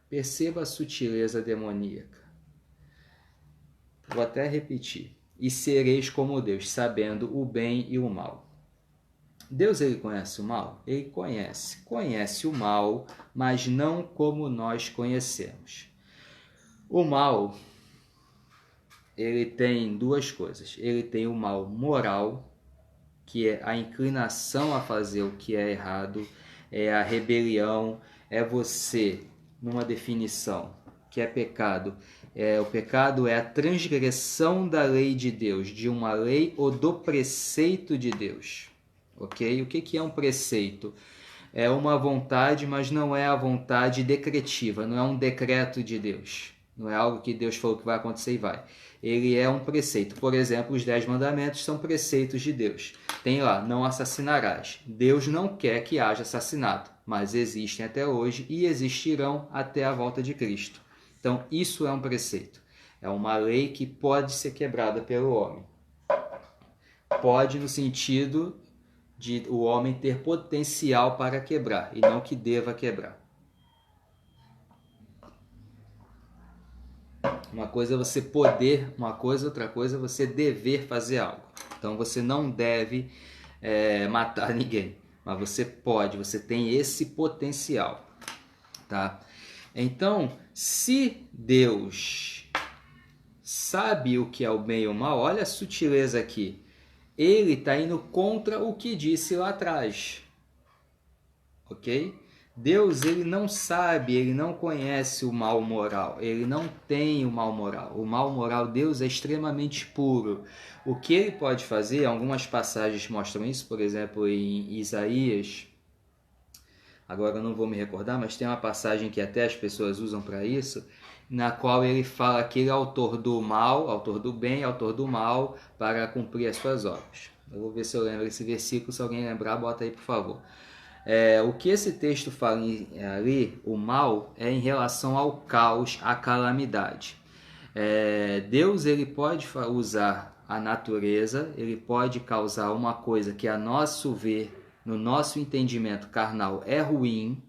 Perceba a sutileza demoníaca. Vou até repetir. E sereis como Deus, sabendo o bem e o mal. Deus, ele conhece o mal? Ele conhece o mal, mas não como nós conhecemos. O mal, ele tem duas coisas. Ele tem o mal moral, que é a inclinação a fazer o que é errado, é a rebelião, é você, numa definição, que é pecado. O pecado é a transgressão da lei de Deus, de uma lei ou do preceito de Deus. Ok? O que é um preceito? É uma vontade, mas não é a vontade decretiva, não é um decreto de Deus. Não é algo que Deus falou que vai acontecer e vai. Ele é um preceito. Por exemplo, os 10 mandamentos são preceitos de Deus. Tem lá, não assassinarás. Deus não quer que haja assassinato, mas existem até hoje e existirão até a volta de Cristo. Então, isso é um preceito. É uma lei que pode ser quebrada pelo homem. Pode no sentido de o homem ter potencial para quebrar, e não que deva quebrar. Uma coisa é você poder, outra coisa é você dever fazer algo. Então, você não deve matar ninguém, mas você pode, você tem esse potencial. Tá? Então, se Deus sabe o que é o bem e o mal, olha a sutileza aqui. Ele está indo contra o que disse lá atrás. Ok? Deus, ele não sabe, ele não conhece o mal moral. Ele não tem o mal moral. O mal moral, Deus é extremamente puro. O que ele pode fazer, algumas passagens mostram isso, por exemplo, em Isaías. Agora eu não vou me recordar, mas tem uma passagem que até as pessoas usam para isso, na qual ele fala que ele é autor do mal, autor do bem, autor do mal, para cumprir as suas obras. Eu vou ver se eu lembro esse versículo, se alguém lembrar, bota aí por favor. O que esse texto fala ali, o mal, é em relação ao caos, à calamidade. Deus, ele pode usar a natureza, ele pode causar uma coisa que a nosso ver, no nosso entendimento carnal, é ruim,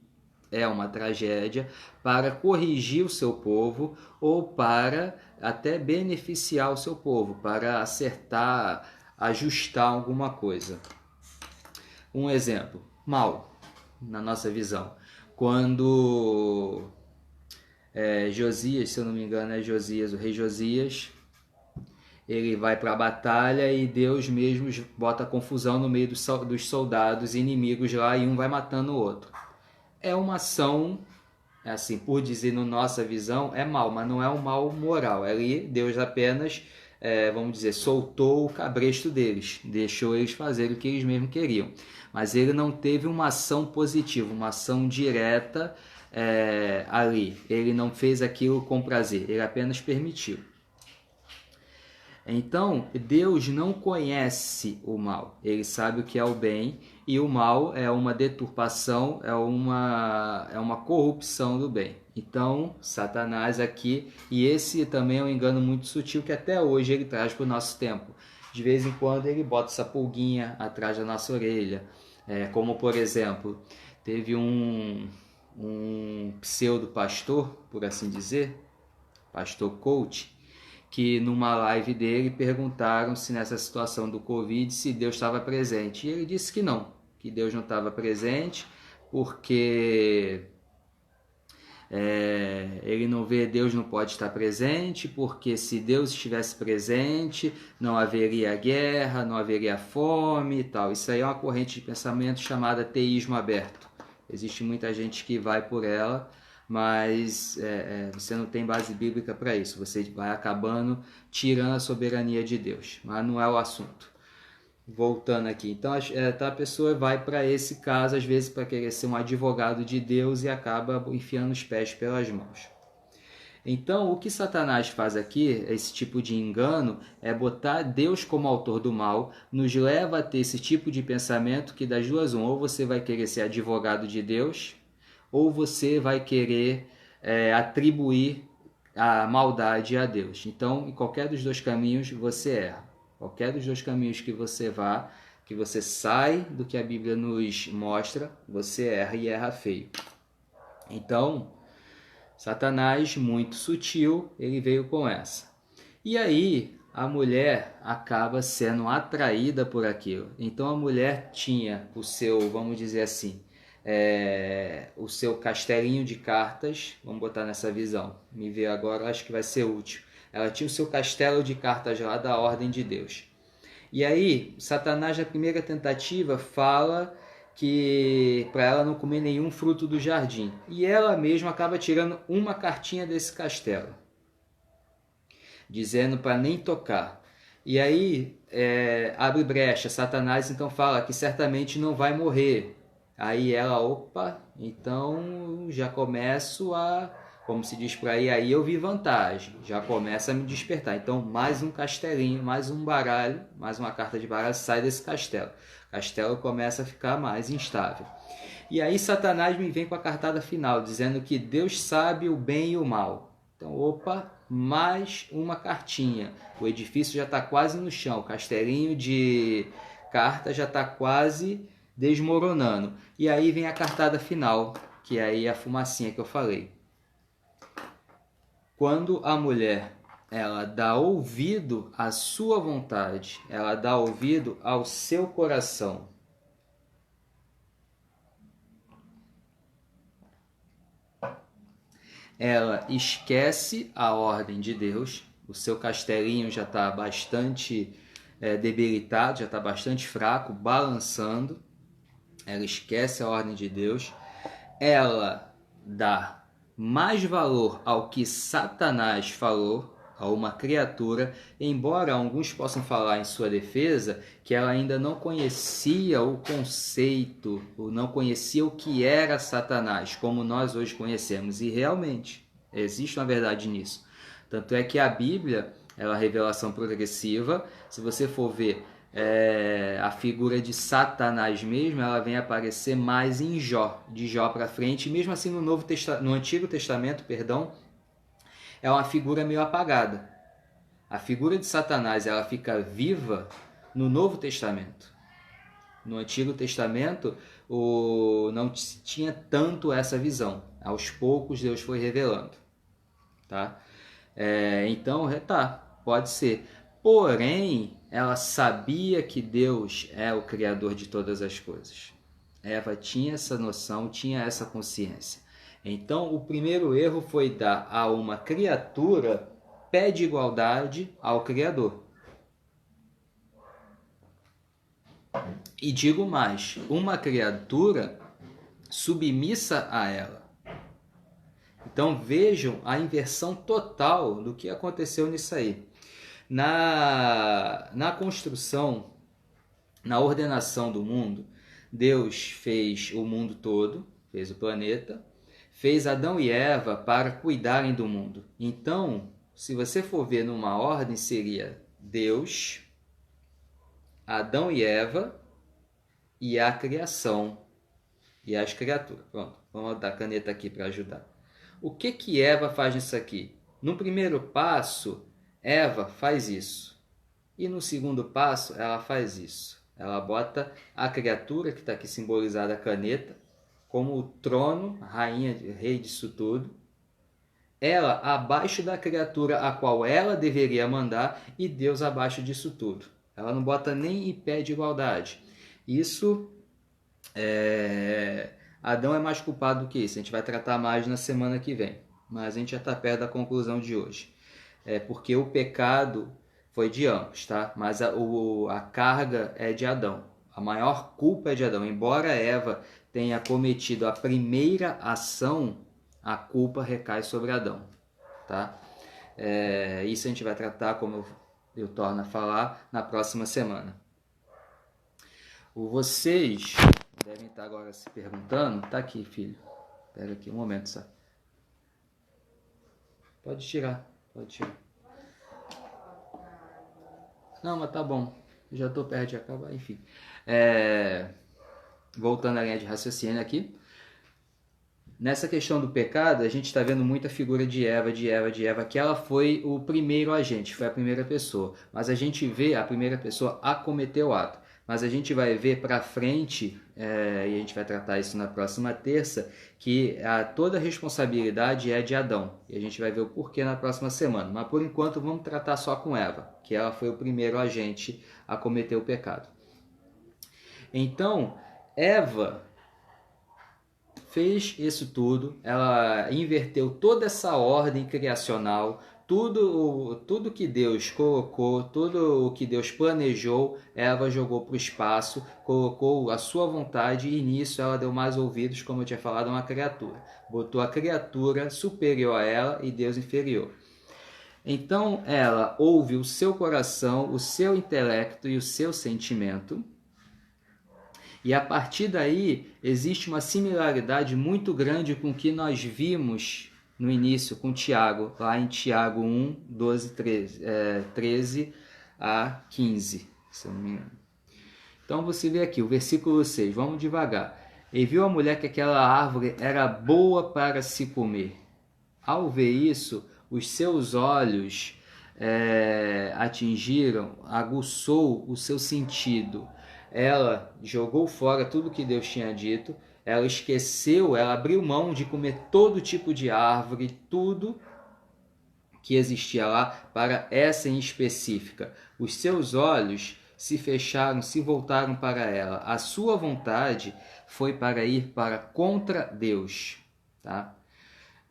é uma tragédia, para corrigir o seu povo ou para até beneficiar o seu povo, para acertar, ajustar alguma coisa. Um exemplo, mal, na nossa visão. Quando Josias, se eu não me engano é Josias, o rei Josias, ele vai para a batalha e Deus mesmo bota confusão no meio dos soldados inimigos lá e um vai matando o outro. É uma ação, assim, por dizer na nossa visão, é mal, mas não é um mal moral. Ali Deus apenas, vamos dizer, soltou o cabresto deles, deixou eles fazerem o que eles mesmos queriam. Mas ele não teve uma ação positiva, uma ação direta ali. Ele não fez aquilo com prazer, ele apenas permitiu. Então, Deus não conhece o mal, ele sabe o que é o bem, e o mal é uma deturpação, é uma corrupção do bem. Então, Satanás aqui, e esse também é um engano muito sutil que até hoje ele traz para o nosso tempo. De vez em quando ele bota essa pulguinha atrás da nossa orelha, como por exemplo, teve um pseudo-pastor, por assim dizer, pastor coach, que numa live dele perguntaram se nessa situação do Covid se Deus estava presente. E ele disse que não, que Deus não estava presente, porque ele não vê, Deus não pode estar presente, porque se Deus estivesse presente, não haveria guerra, não haveria fome e tal. Isso aí é uma corrente de pensamento chamada teísmo aberto. Existe muita gente que vai por ela, mas você não tem base bíblica para isso. Você vai acabando tirando a soberania de Deus, mas não é o assunto. Voltando aqui, então a pessoa vai para esse caso, às vezes, para querer ser um advogado de Deus e acaba enfiando os pés pelas mãos. Então, o que Satanás faz aqui, esse tipo de engano, é botar Deus como autor do mal, nos leva a ter esse tipo de pensamento que das duas ou você vai querer ser advogado de Deus, ou você vai querer atribuir a maldade a Deus. Então, em qualquer dos dois caminhos, você erra. Qualquer dos dois caminhos que você vá, que você sai do que a Bíblia nos mostra, você erra e erra feio. Então, Satanás, muito sutil, ele veio com essa. E aí, a mulher acaba sendo atraída por aquilo. Então, a mulher tinha o seu, vamos dizer assim, o seu castelinho de cartas, vamos botar nessa visão, me ver agora, acho que vai ser útil. Ela tinha o seu castelo de cartas lá da ordem de Deus. E aí, Satanás, na primeira tentativa, fala que para ela não comer nenhum fruto do jardim. E ela mesma acaba tirando uma cartinha desse castelo, dizendo para nem tocar. E aí, abre brecha. Satanás então fala que certamente não vai morrer. Aí ela, opa, então já começo a, como se diz por aí eu vi vantagem, já começa a me despertar. Então mais um castelinho, mais um baralho, mais uma carta de baralho sai desse castelo. O castelo começa a ficar mais instável. E aí Satanás me vem com a cartada final, dizendo que Deus sabe o bem e o mal. Então, opa, mais uma cartinha. O edifício já está quase no chão, o castelinho de carta já está quase desmoronando. E aí vem a cartada final, que aí é a fumacinha que eu falei. Quando a mulher ela dá ouvido à sua vontade, ela dá ouvido ao seu coração, ela esquece a ordem de Deus, o seu castelinho já está bastante debilitado, já está bastante fraco, balançando, ela esquece a ordem de Deus, ela dá mais valor ao que Satanás falou, a uma criatura, embora alguns possam falar em sua defesa que ela ainda não conhecia o conceito, ou não conhecia o que era Satanás, como nós hoje conhecemos, e realmente existe uma verdade nisso. Tanto é que a Bíblia, ela é revelação progressiva, se você for ver a figura de Satanás mesmo, ela vem aparecer mais em Jó, de Jó para frente, e mesmo assim no Antigo Testamento, é uma figura meio apagada. A figura de Satanás ela fica viva no Novo Testamento. No Antigo Testamento não tinha tanto essa visão. Aos poucos Deus foi revelando. Tá? Então, pode ser. Porém, ela sabia que Deus é o Criador de todas as coisas. Eva tinha essa noção, tinha essa consciência. Então, o primeiro erro foi dar a uma criatura pé de igualdade ao Criador. E digo mais, uma criatura submissa a ela. Então, vejam a inversão total do que aconteceu nisso aí. Na construção, na ordenação do mundo, Deus fez o mundo todo, fez o planeta, fez Adão e Eva para cuidarem do mundo. Então, se você for ver numa ordem, seria Deus, Adão e Eva e a criação e as criaturas. Pronto, vamos dar a caneta aqui para ajudar. O que Eva faz nisso aqui? No primeiro passo, Eva faz isso. E no segundo passo, ela faz isso. Ela bota a criatura, que está aqui simbolizada a caneta, como o trono, rainha, rei disso tudo. ela abaixo da criatura a qual ela deveria mandar e Deus abaixo disso tudo. Ela não bota nem em pé de igualdade. Isso, Adão é mais culpado do que isso. A gente vai tratar mais na semana que vem. Mas a gente já está perto da conclusão de hoje. Porque o pecado foi de ambos, tá? Mas a carga é de Adão. A maior culpa é de Adão. Embora Eva tenha cometido a primeira ação, a culpa recai sobre Adão, tá? Isso a gente vai tratar, como eu torno a falar, na próxima semana. Vocês devem estar agora se perguntando... Tá aqui, filho. Espera aqui um momento só. Pode tirar. Não, mas tá bom. Já estou perto de acabar, enfim. Voltando à linha de raciocínio aqui. Nessa questão do pecado, a gente está vendo muita figura de Eva, que ela foi o primeiro agente, foi a primeira pessoa. Mas a gente vê a primeira pessoa a cometer o ato. Mas a gente vai ver para frente, e a gente vai tratar isso na próxima terça, que toda a responsabilidade é de Adão. E a gente vai ver o porquê na próxima semana. Mas por enquanto vamos tratar só com Eva, que ela foi o primeiro agente a cometer o pecado. Então, Eva fez isso tudo, ela inverteu toda essa ordem criacional, tudo que Deus colocou, tudo o que Deus planejou, Eva jogou para o espaço, colocou a sua vontade e nisso ela deu mais ouvidos, como eu tinha falado, a uma criatura. Botou a criatura superior a ela e Deus inferior. Então ela ouve o seu coração, o seu intelecto e o seu sentimento. E a partir daí existe uma similaridade muito grande com o que nós vimos no início com Tiago, lá em Tiago 1, 13 a 15, se eu não me engano. Então você vê aqui o versículo 6, vamos devagar. E viu a mulher que aquela árvore era boa para se comer. Ao ver isso, os seus olhos aguçou o seu sentido. Ela jogou fora tudo que Deus tinha dito, ela esqueceu, ela abriu mão de comer todo tipo de árvore, tudo que existia lá para essa em específica. Os seus olhos se fecharam, se voltaram para ela. A sua vontade foi para ir para contra Deus, tá?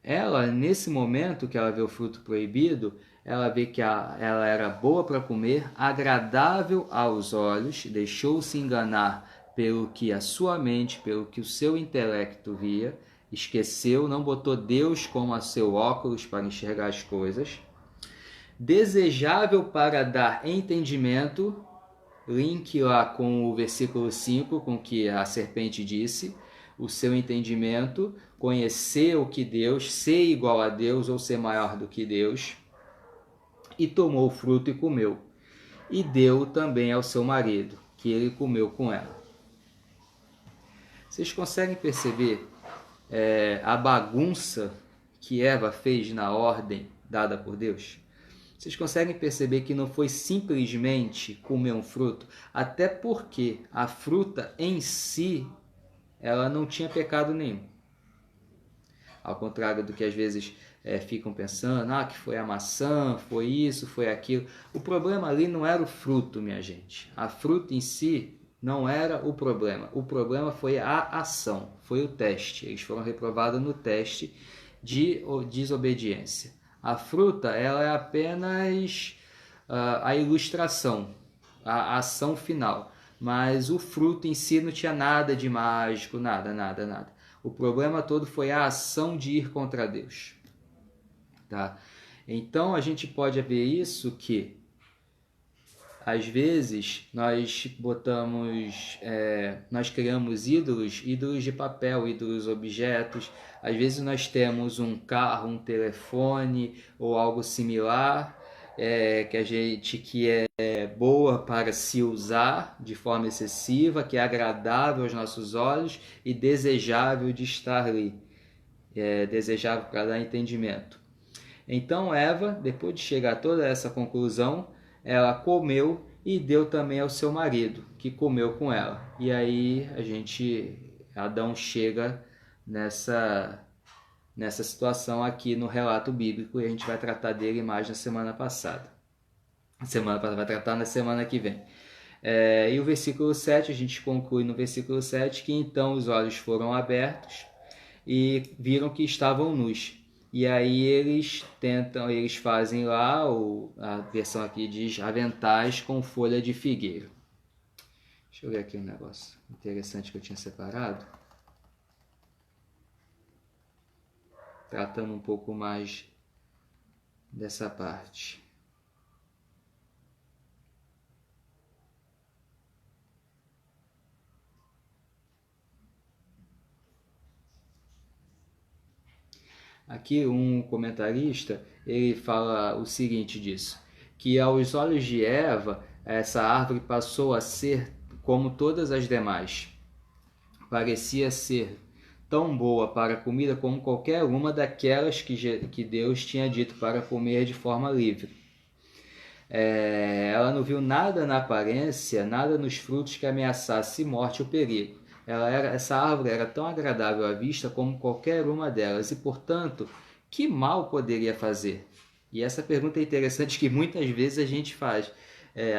Ela, nesse momento que ela vê o fruto proibido, ela vê que ela era boa para comer, agradável aos olhos, deixou-se enganar pelo que a sua mente, pelo que o seu intelecto via, esqueceu, não botou Deus como a seu óculos para enxergar as coisas. Desejável para dar entendimento, link lá com o versículo 5, com que a serpente disse, o seu entendimento, conhecer o que Deus, ser igual a Deus ou ser maior do que Deus, e tomou o fruto e comeu. E deu também ao seu marido, que ele comeu com ela. Vocês conseguem perceber a bagunça que Eva fez na ordem dada por Deus? Vocês conseguem perceber que não foi simplesmente comer um fruto? Até porque a fruta em si, ela não tinha pecado nenhum. Ao contrário do que às vezes ficam pensando, que foi a maçã, foi isso, foi aquilo. O problema ali não era o fruto, minha gente. A fruta em si não era o problema. O problema foi a ação, foi o teste. Eles foram reprovados no teste de desobediência. A fruta, ela é apenas a ilustração, a ação final. Mas o fruto em si não tinha nada de mágico, nada. O problema todo foi a ação de ir contra Deus. Tá? Então a gente pode ver isso que às vezes nós nós criamos ídolos de papel, ídolos objetos. Às vezes nós temos um carro, um telefone ou algo similar que é boa para se usar de forma excessiva, que é agradável aos nossos olhos e desejável de estar ali, desejável para dar entendimento. Então Eva, depois de chegar a toda essa conclusão, ela comeu e deu também ao seu marido, que comeu com ela. E aí Adão chega nessa nessa situação aqui no relato bíblico, e a gente vai tratar dele mais na semana passada. Vai tratar na semana que vem. E o versículo 7, a gente conclui no versículo 7 que então os olhos foram abertos e viram que estavam nus. E aí eles fazem lá, a versão aqui diz aventais com folha de figueiro. Deixa eu ver aqui um negócio interessante que eu tinha separado. Tratando um pouco mais dessa parte. Aqui um comentarista, ele fala o seguinte disso, que aos olhos de Eva, essa árvore passou a ser como todas as demais. Parecia ser tão boa para a comida como qualquer uma daquelas que Deus tinha dito para comer de forma livre. Ela não viu nada na aparência, nada nos frutos que ameaçasse morte ou perigo. Essa árvore era tão agradável à vista como qualquer uma delas, e, portanto, que mal poderia fazer? E essa pergunta é interessante, que muitas vezes a gente faz.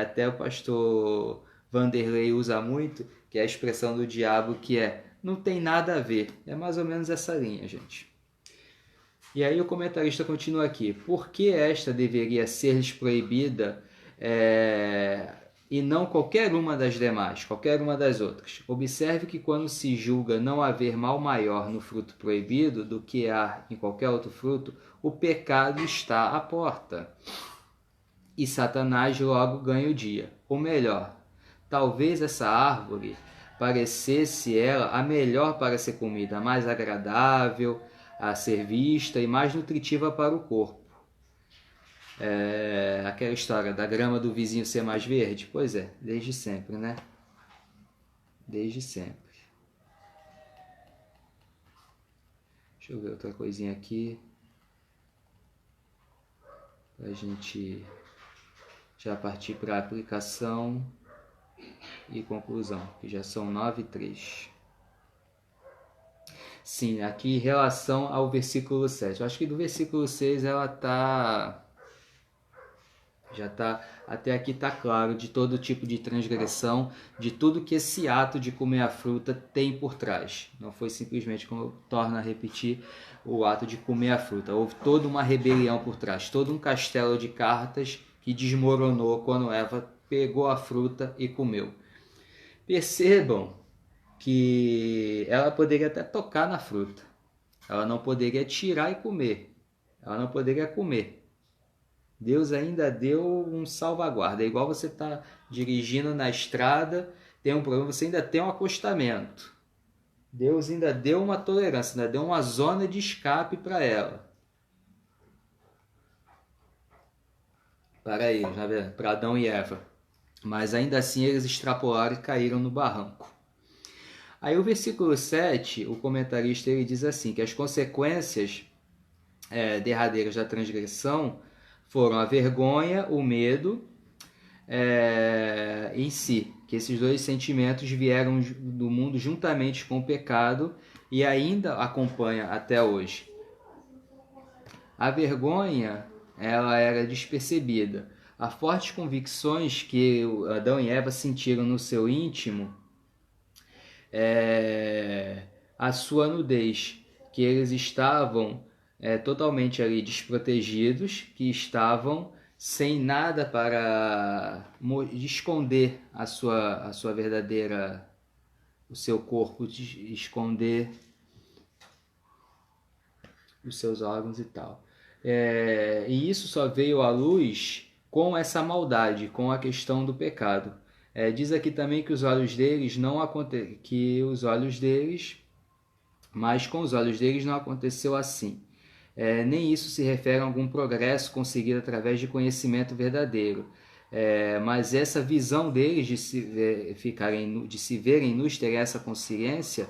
Até o pastor Vanderlei usa muito, que é a expressão do diabo, que é não tem nada a ver. É mais ou menos essa linha, gente. E aí o comentarista continua aqui. Por que esta deveria ser-lhes proibida e não qualquer uma das demais, qualquer uma das outras? Observe que quando se julga não haver mal maior no fruto proibido do que há em qualquer outro fruto, o pecado está à porta. E Satanás logo ganha o dia. Ou melhor, talvez essa árvore parecesse ela a melhor para ser comida, a mais agradável a ser vista e mais nutritiva para o corpo. Aquela história da grama do vizinho ser mais verde? Pois é, desde sempre, né? Desde sempre. Deixa eu ver outra coisinha aqui. Para a gente já partir para a aplicação e conclusão, que já são 9:03. Sim, aqui em relação ao versículo 7. Eu acho que do versículo 6 ela já está, até aqui está claro de todo tipo de transgressão, de tudo que esse ato de comer a fruta tem por trás. Não foi simplesmente, como eu torno a repetir, o ato de comer a fruta. Houve toda uma rebelião por trás, todo um castelo de cartas que desmoronou quando Eva pegou a fruta e comeu. Percebam que ela poderia até tocar na fruta, ela não poderia tirar e comer, ela não poderia comer. Deus ainda deu um salvaguarda. É igual você está dirigindo na estrada, tem um problema, você ainda tem um acostamento. Deus ainda deu uma tolerância, ainda deu uma zona de escape para ela. Para eles, para Adão e Eva. Mas ainda assim eles extrapolaram e caíram no barranco. Aí o versículo 7, o comentarista ele diz assim, que as consequências derradeiras da transgressão foram a vergonha, o medo em si, que esses dois sentimentos vieram do mundo juntamente com o pecado e ainda acompanha até hoje. A vergonha, ela era despercebida. As fortes convicções que Adão e Eva sentiram no seu íntimo, a sua nudez, que eles estavam totalmente ali desprotegidos, que estavam sem nada para esconder a sua verdadeira, o seu corpo, esconder os seus órgãos e tal. E isso só veio à luz com essa maldade, com a questão do pecado. Diz aqui também que os olhos deles mas com os olhos deles não aconteceu assim. Nem isso se refere a algum progresso conseguido através de conhecimento verdadeiro. Mas essa visão deles de se verem nus, ter essa consciência,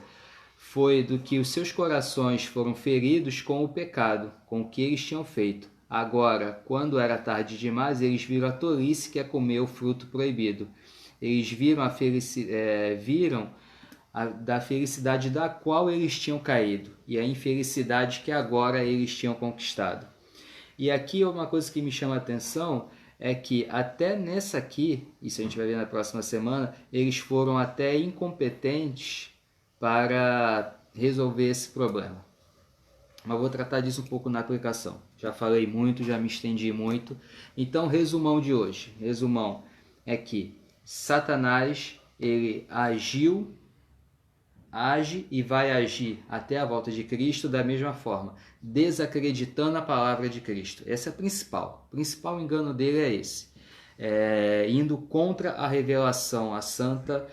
foi do que os seus corações foram feridos com o pecado, com o que eles tinham feito. Agora, quando era tarde demais, eles viram a tolice que é comer o fruto proibido. Eles viram da felicidade da qual eles tinham caído e a infelicidade que agora eles tinham conquistado. E aqui uma coisa que me chama a atenção é que até nessa aqui, isso a gente vai ver na próxima semana, eles foram até incompetentes para resolver esse problema. Mas vou tratar disso um pouco na aplicação. Já falei muito, já me estendi muito. Então, resumão de hoje. Resumão é que Satanás, ele age e vai agir até a volta de Cristo da mesma forma, desacreditando a palavra de Cristo. Esse é o principal. O principal engano dele é esse. Indo contra a revelação, a santa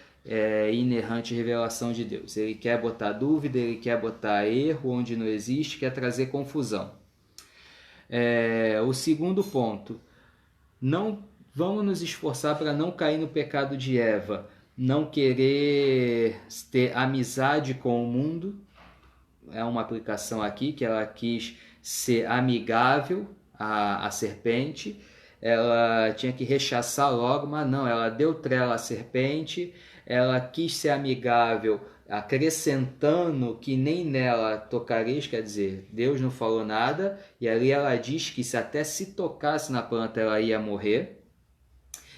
inerrante revelação de Deus. Ele quer botar dúvida, ele quer botar erro onde não existe, quer trazer confusão. O segundo ponto, não vamos nos esforçar para não cair no pecado de Eva, não querer ter amizade com o mundo. É uma aplicação aqui que ela quis ser amigável à serpente, ela tinha que rechaçar logo, mas não, ela deu trela à serpente, ela quis ser amigável, acrescentando que nem nela tocareis, quer dizer, Deus não falou nada, e ali ela diz que se até se tocasse na planta ela ia morrer.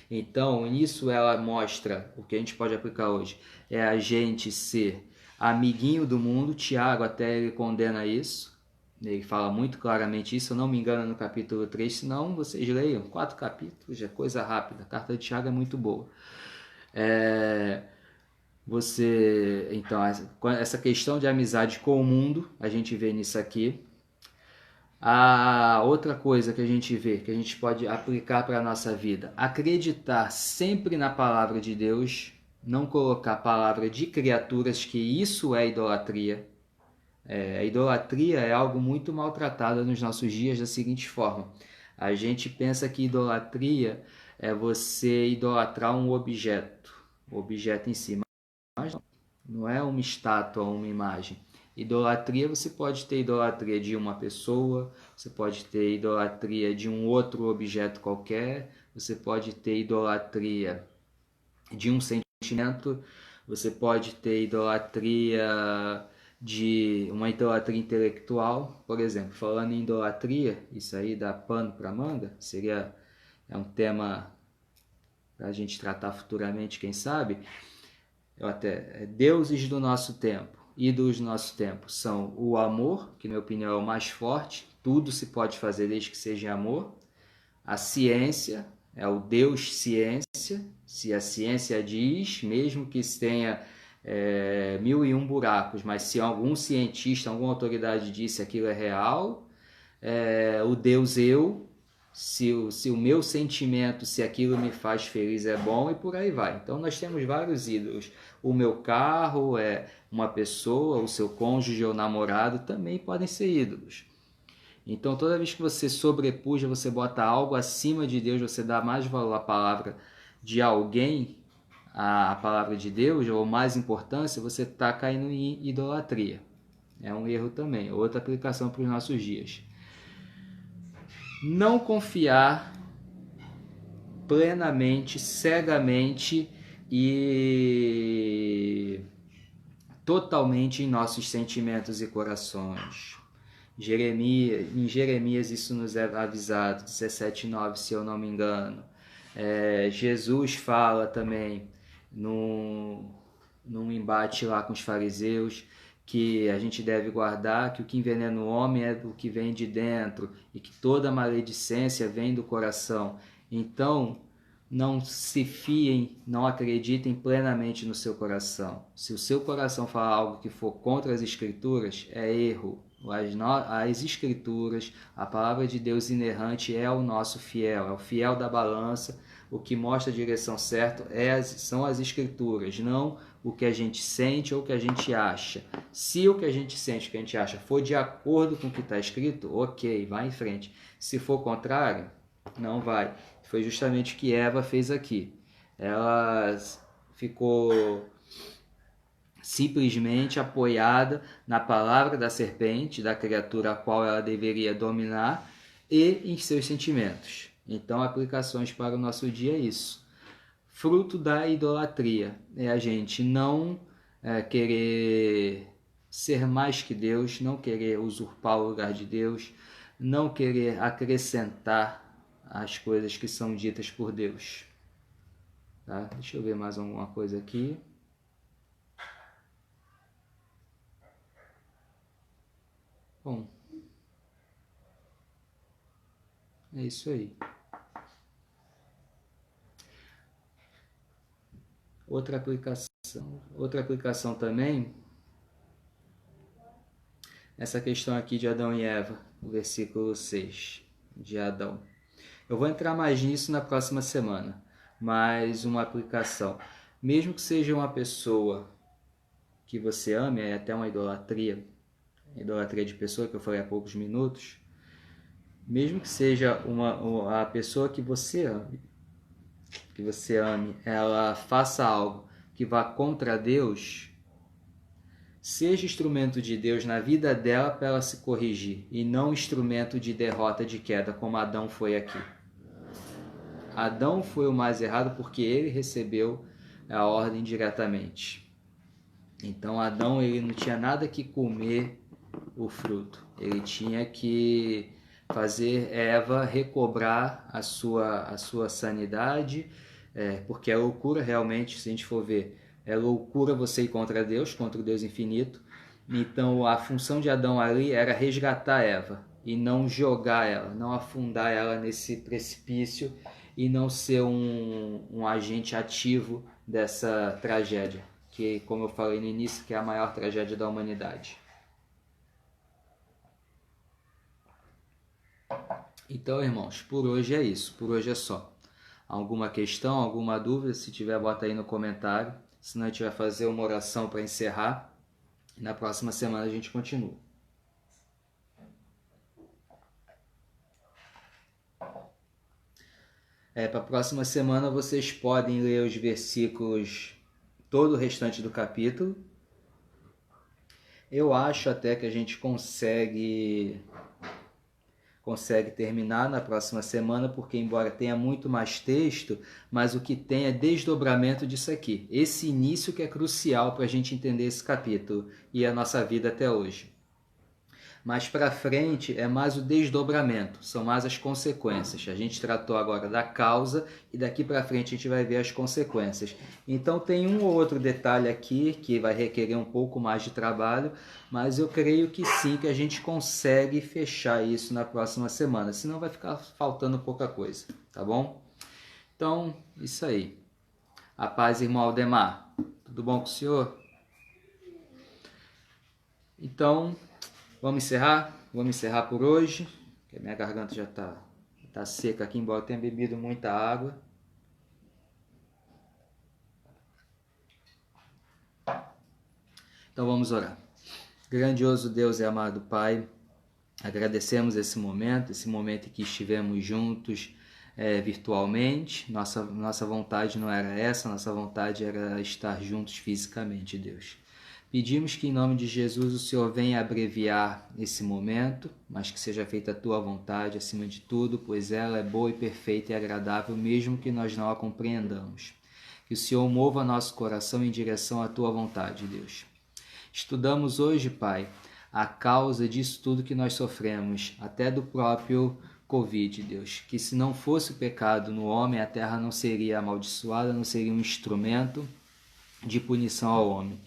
Então, nisso ela mostra, o que a gente pode aplicar hoje, é a gente ser amiguinho do mundo. Tiago até ele condena isso, ele fala muito claramente isso, eu não me engano no capítulo 3, senão vocês leiam, 4 capítulos, é coisa rápida, a carta de Tiago é muito boa. Então, essa questão de amizade com o mundo, a gente vê nisso aqui. A outra coisa que a gente vê, que a gente pode aplicar para a nossa vida, acreditar sempre na palavra de Deus, não colocar a palavra de criaturas, que isso é idolatria. A idolatria é algo muito maltratado nos nossos dias da seguinte forma. A gente pensa que idolatria é você idolatrar um objeto, o objeto em si, mas não é uma estátua ou uma imagem. Idolatria, você pode ter idolatria de uma pessoa, você pode ter idolatria de um outro objeto qualquer, você pode ter idolatria de um sentimento, você pode ter idolatria de uma idolatria intelectual. Por exemplo, falando em idolatria, isso aí dá pano para manga, é um tema para a gente tratar futuramente, quem sabe. Deuses do nosso tempo. Ídolos do nosso tempo são o amor, que na minha opinião é o mais forte, tudo se pode fazer desde que seja amor. A ciência, é o Deus ciência, se a ciência diz, mesmo que tenha 1001 buracos, mas se algum cientista, alguma autoridade disse aquilo é real. O Deus eu, se o meu sentimento, se aquilo me faz feliz é bom, e por aí vai. Então nós temos vários ídolos. O meu carro, uma pessoa, o seu cônjuge ou namorado também podem ser ídolos. Então toda vez que você sobrepuja, você bota algo acima de Deus, você dá mais valor à palavra de alguém, à palavra de Deus, ou mais importância, você está caindo em idolatria. É um erro também, outra aplicação para os nossos dias. Não confiar plenamente, cegamente e totalmente em nossos sentimentos e corações. Em Jeremias isso nos é avisado, 17:9, se eu não me engano. Jesus fala também num embate lá com os fariseus, que a gente deve guardar, que o que envenena o homem é o que vem de dentro, e que toda maledicência vem do coração. Então, não se fiem, não acreditem plenamente no seu coração. Se o seu coração falar algo que for contra as Escrituras, é erro. As Escrituras, a palavra de Deus inerrante é o nosso fiel, é o fiel da balança. O que mostra a direção certa são as Escrituras, não o que a gente sente ou o que a gente acha. Se o que a gente sente, o que a gente acha, for de acordo com o que está escrito, ok, vai em frente. Se for contrário, não vai. Foi justamente o que Eva fez aqui. Ela ficou simplesmente apoiada na palavra da serpente, da criatura a qual ela deveria dominar, e em seus sentimentos. Então, aplicações para o nosso dia é isso. Fruto da idolatria é a gente não querer ser mais que Deus, não querer usurpar o lugar de Deus, não querer acrescentar as coisas que são ditas por Deus. Tá? Deixa eu ver mais alguma coisa aqui. Bom, é isso aí. Outra aplicação também, essa questão aqui de Adão e Eva, o versículo 6 de Adão. Eu vou entrar mais nisso na próxima semana, mas uma aplicação. Mesmo que seja uma pessoa que você ame, é até uma idolatria de pessoa que eu falei há poucos minutos, mesmo que seja a pessoa que você ame, ela faça algo que vá contra Deus, seja instrumento de Deus na vida dela para ela se corrigir, e não instrumento de derrota, de queda, como Adão foi aqui. Adão foi o mais errado porque ele recebeu a ordem diretamente. Então Adão, ele não tinha nada que comer o fruto. Ele tinha que fazer Eva recobrar a sua sanidade, porque é loucura realmente, se a gente for ver, é loucura você ir contra Deus, contra o Deus infinito. Então a função de Adão ali era resgatar Eva e não jogar ela, não afundar ela nesse precipício e não ser um agente ativo dessa tragédia, que, como eu falei no início, que é a maior tragédia da humanidade. Então, irmãos, por hoje é isso, por hoje é só. Alguma questão, alguma dúvida, se tiver, bota aí no comentário. Se não, a gente vai fazer uma oração para encerrar. E na próxima semana a gente continua. Para a próxima semana vocês podem ler os versículos, todo o restante do capítulo. Eu acho até que a gente consegue terminar na próxima semana, porque embora tenha muito mais texto, mas o que tem é desdobramento disso aqui. Esse início que é crucial para a gente entender esse capítulo e a nossa vida até hoje. Mais para frente é mais o desdobramento, são mais as consequências. A gente tratou agora da causa e daqui para frente a gente vai ver as consequências. Então tem um ou outro detalhe aqui que vai requerer um pouco mais de trabalho, mas eu creio que sim, que a gente consegue fechar isso na próxima semana, senão vai ficar faltando pouca coisa, tá bom? Então, isso aí. A paz, irmão Aldemar. Tudo bom com o senhor? Então, vamos encerrar? Vamos encerrar por hoje, que a minha garganta já tá seca aqui, embora eu tenha bebido muita água. Então vamos orar. Grandioso Deus e amado Pai, agradecemos esse momento em que estivemos juntos virtualmente. Nossa vontade não era essa, nossa vontade era estar juntos fisicamente, Deus. Pedimos que em nome de Jesus o Senhor venha abreviar esse momento, mas que seja feita a Tua vontade acima de tudo, pois ela é boa e perfeita e agradável, mesmo que nós não a compreendamos. Que o Senhor mova nosso coração em direção à Tua vontade, Deus. Estudamos hoje, Pai, a causa disso tudo que nós sofremos, até do próprio Covid, Deus. Que se não fosse o pecado no homem, a terra não seria amaldiçoada, não seria um instrumento de punição ao homem.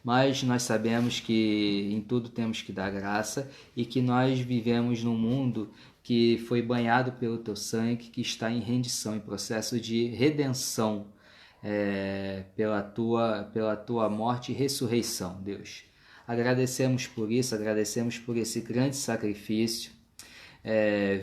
Mas nós sabemos que em tudo temos que dar graça e que nós vivemos num mundo que foi banhado pelo Teu sangue, que está em rendição, em processo de redenção pela tua morte e ressurreição, Deus. Agradecemos por isso, agradecemos por esse grande sacrifício.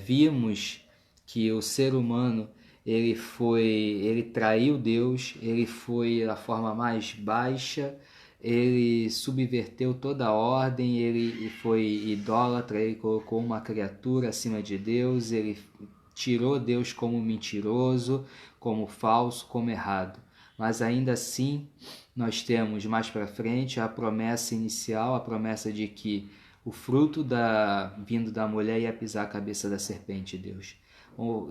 Vimos que o ser humano ele traiu Deus, ele foi da forma mais baixa, ele subverteu toda a ordem, ele foi idólatra, ele colocou uma criatura acima de Deus, ele tirou Deus como mentiroso, como falso, como errado. Mas ainda assim, nós temos mais para frente a promessa inicial, a promessa de que o fruto vindo da mulher ia pisar a cabeça da serpente, Deus.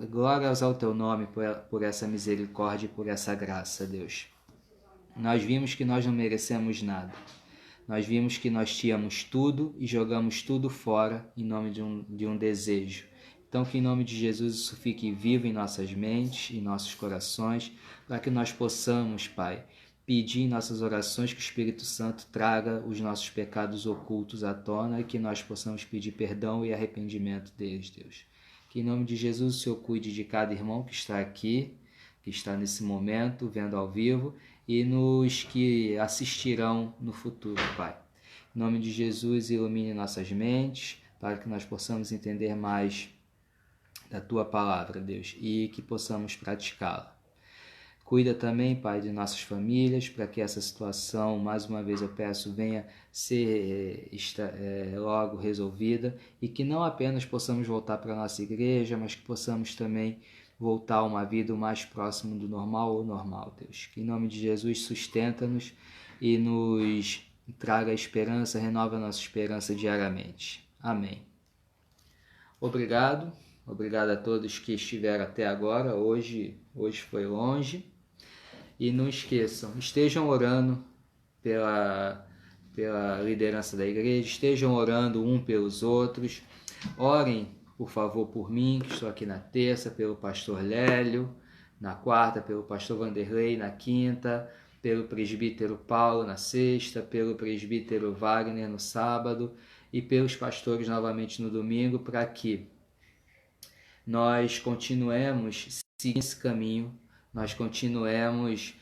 Glórias ao Teu nome por essa misericórdia e por essa graça, Deus. Nós vimos que nós não merecemos nada. Nós vimos que nós tínhamos tudo e jogamos tudo fora em nome de um desejo. Então, que em nome de Jesus isso fique vivo em nossas mentes, em nossos corações, para que nós possamos, Pai, pedir em nossas orações que o Espírito Santo traga os nossos pecados ocultos à tona e que nós possamos pedir perdão e arrependimento deles, Deus. Que em nome de Jesus o Senhor cuide de cada irmão que está aqui, que está nesse momento, vendo ao vivo, e nos que assistirão no futuro, Pai. Em nome de Jesus, ilumine nossas mentes, para que nós possamos entender mais da Tua Palavra, Deus, e que possamos praticá-la. Cuida também, Pai, de nossas famílias, para que essa situação, mais uma vez eu peço, venha ser logo resolvida e que não apenas possamos voltar para a nossa igreja, mas que possamos também voltar a uma vida o mais próximo do normal ou normal, Deus. Que em nome de Jesus sustenta-nos e nos traga esperança, renova a nossa esperança diariamente. Amém. Obrigado a todos que estiveram até agora. Hoje foi longe. E não esqueçam, estejam orando pela liderança da igreja, estejam orando um pelos outros. Orem, por favor, por mim, que estou aqui na terça, pelo pastor Lélio, na quarta, pelo pastor Vanderlei, na quinta, pelo presbítero Paulo, na sexta, pelo presbítero Wagner, no sábado, e pelos pastores novamente no domingo, para que nós continuemos seguindo esse caminho, nós continuemos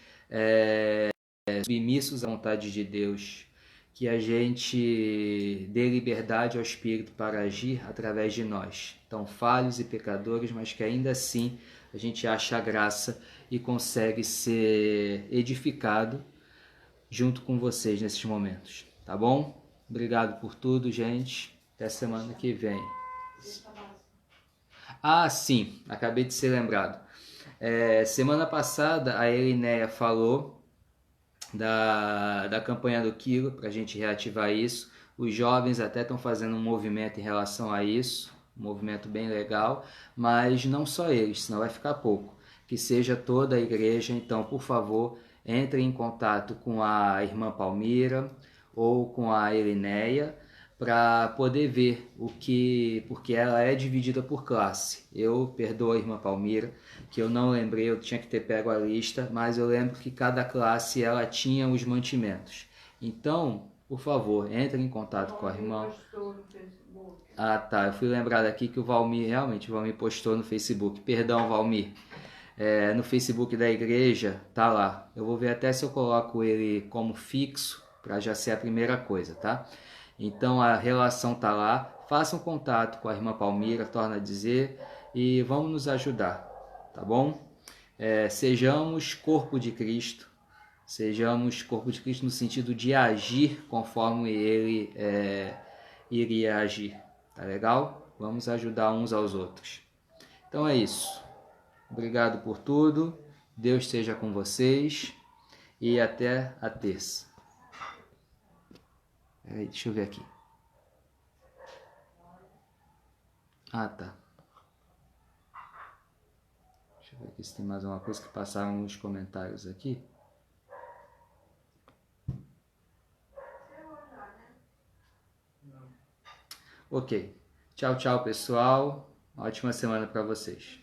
submissos à vontade de Deus, que a gente dê liberdade ao Espírito para agir através de nós, tão falhos e pecadores, mas que ainda assim a gente acha a graça e consegue ser edificado junto com vocês nesses momentos, tá bom? Obrigado por tudo, gente. Até semana que vem. Ah, sim, acabei de ser lembrado. Semana passada a Elinéia falou da campanha do Quilo, para a gente reativar isso. Os jovens até estão fazendo um movimento em relação a isso, um movimento bem legal, mas não só eles, senão vai ficar pouco. Que seja toda a igreja, então, por favor, entre em contato com a irmã Palmira ou com a Elinéia, para poder ver porque ela é dividida por classe. Eu perdoo a irmã Palmira, que eu não lembrei, eu tinha que ter pego a lista, mas eu lembro que cada classe ela tinha os mantimentos. Então, por favor, entre em contato com a irmã. Ah, tá, eu fui lembrado aqui que o Valmir postou no Facebook. Perdão, Valmir. No Facebook da igreja, tá lá. Eu vou ver até se eu coloco ele como fixo, para já ser a primeira coisa, tá? Então a relação tá lá. Façam contato com a irmã Palmira, torna a dizer, e vamos nos ajudar, tá bom? Sejamos corpo de Cristo. Sejamos corpo de Cristo no sentido de agir conforme ele iria agir, tá legal? Vamos ajudar uns aos outros. Então é isso. Obrigado por tudo. Deus esteja com vocês e até a terça. Peraí, deixa eu ver aqui. Ah, tá. Deixa eu ver aqui se tem mais uma coisa que passaram nos comentários aqui. Ok. Tchau, tchau, pessoal. Ótima semana para vocês.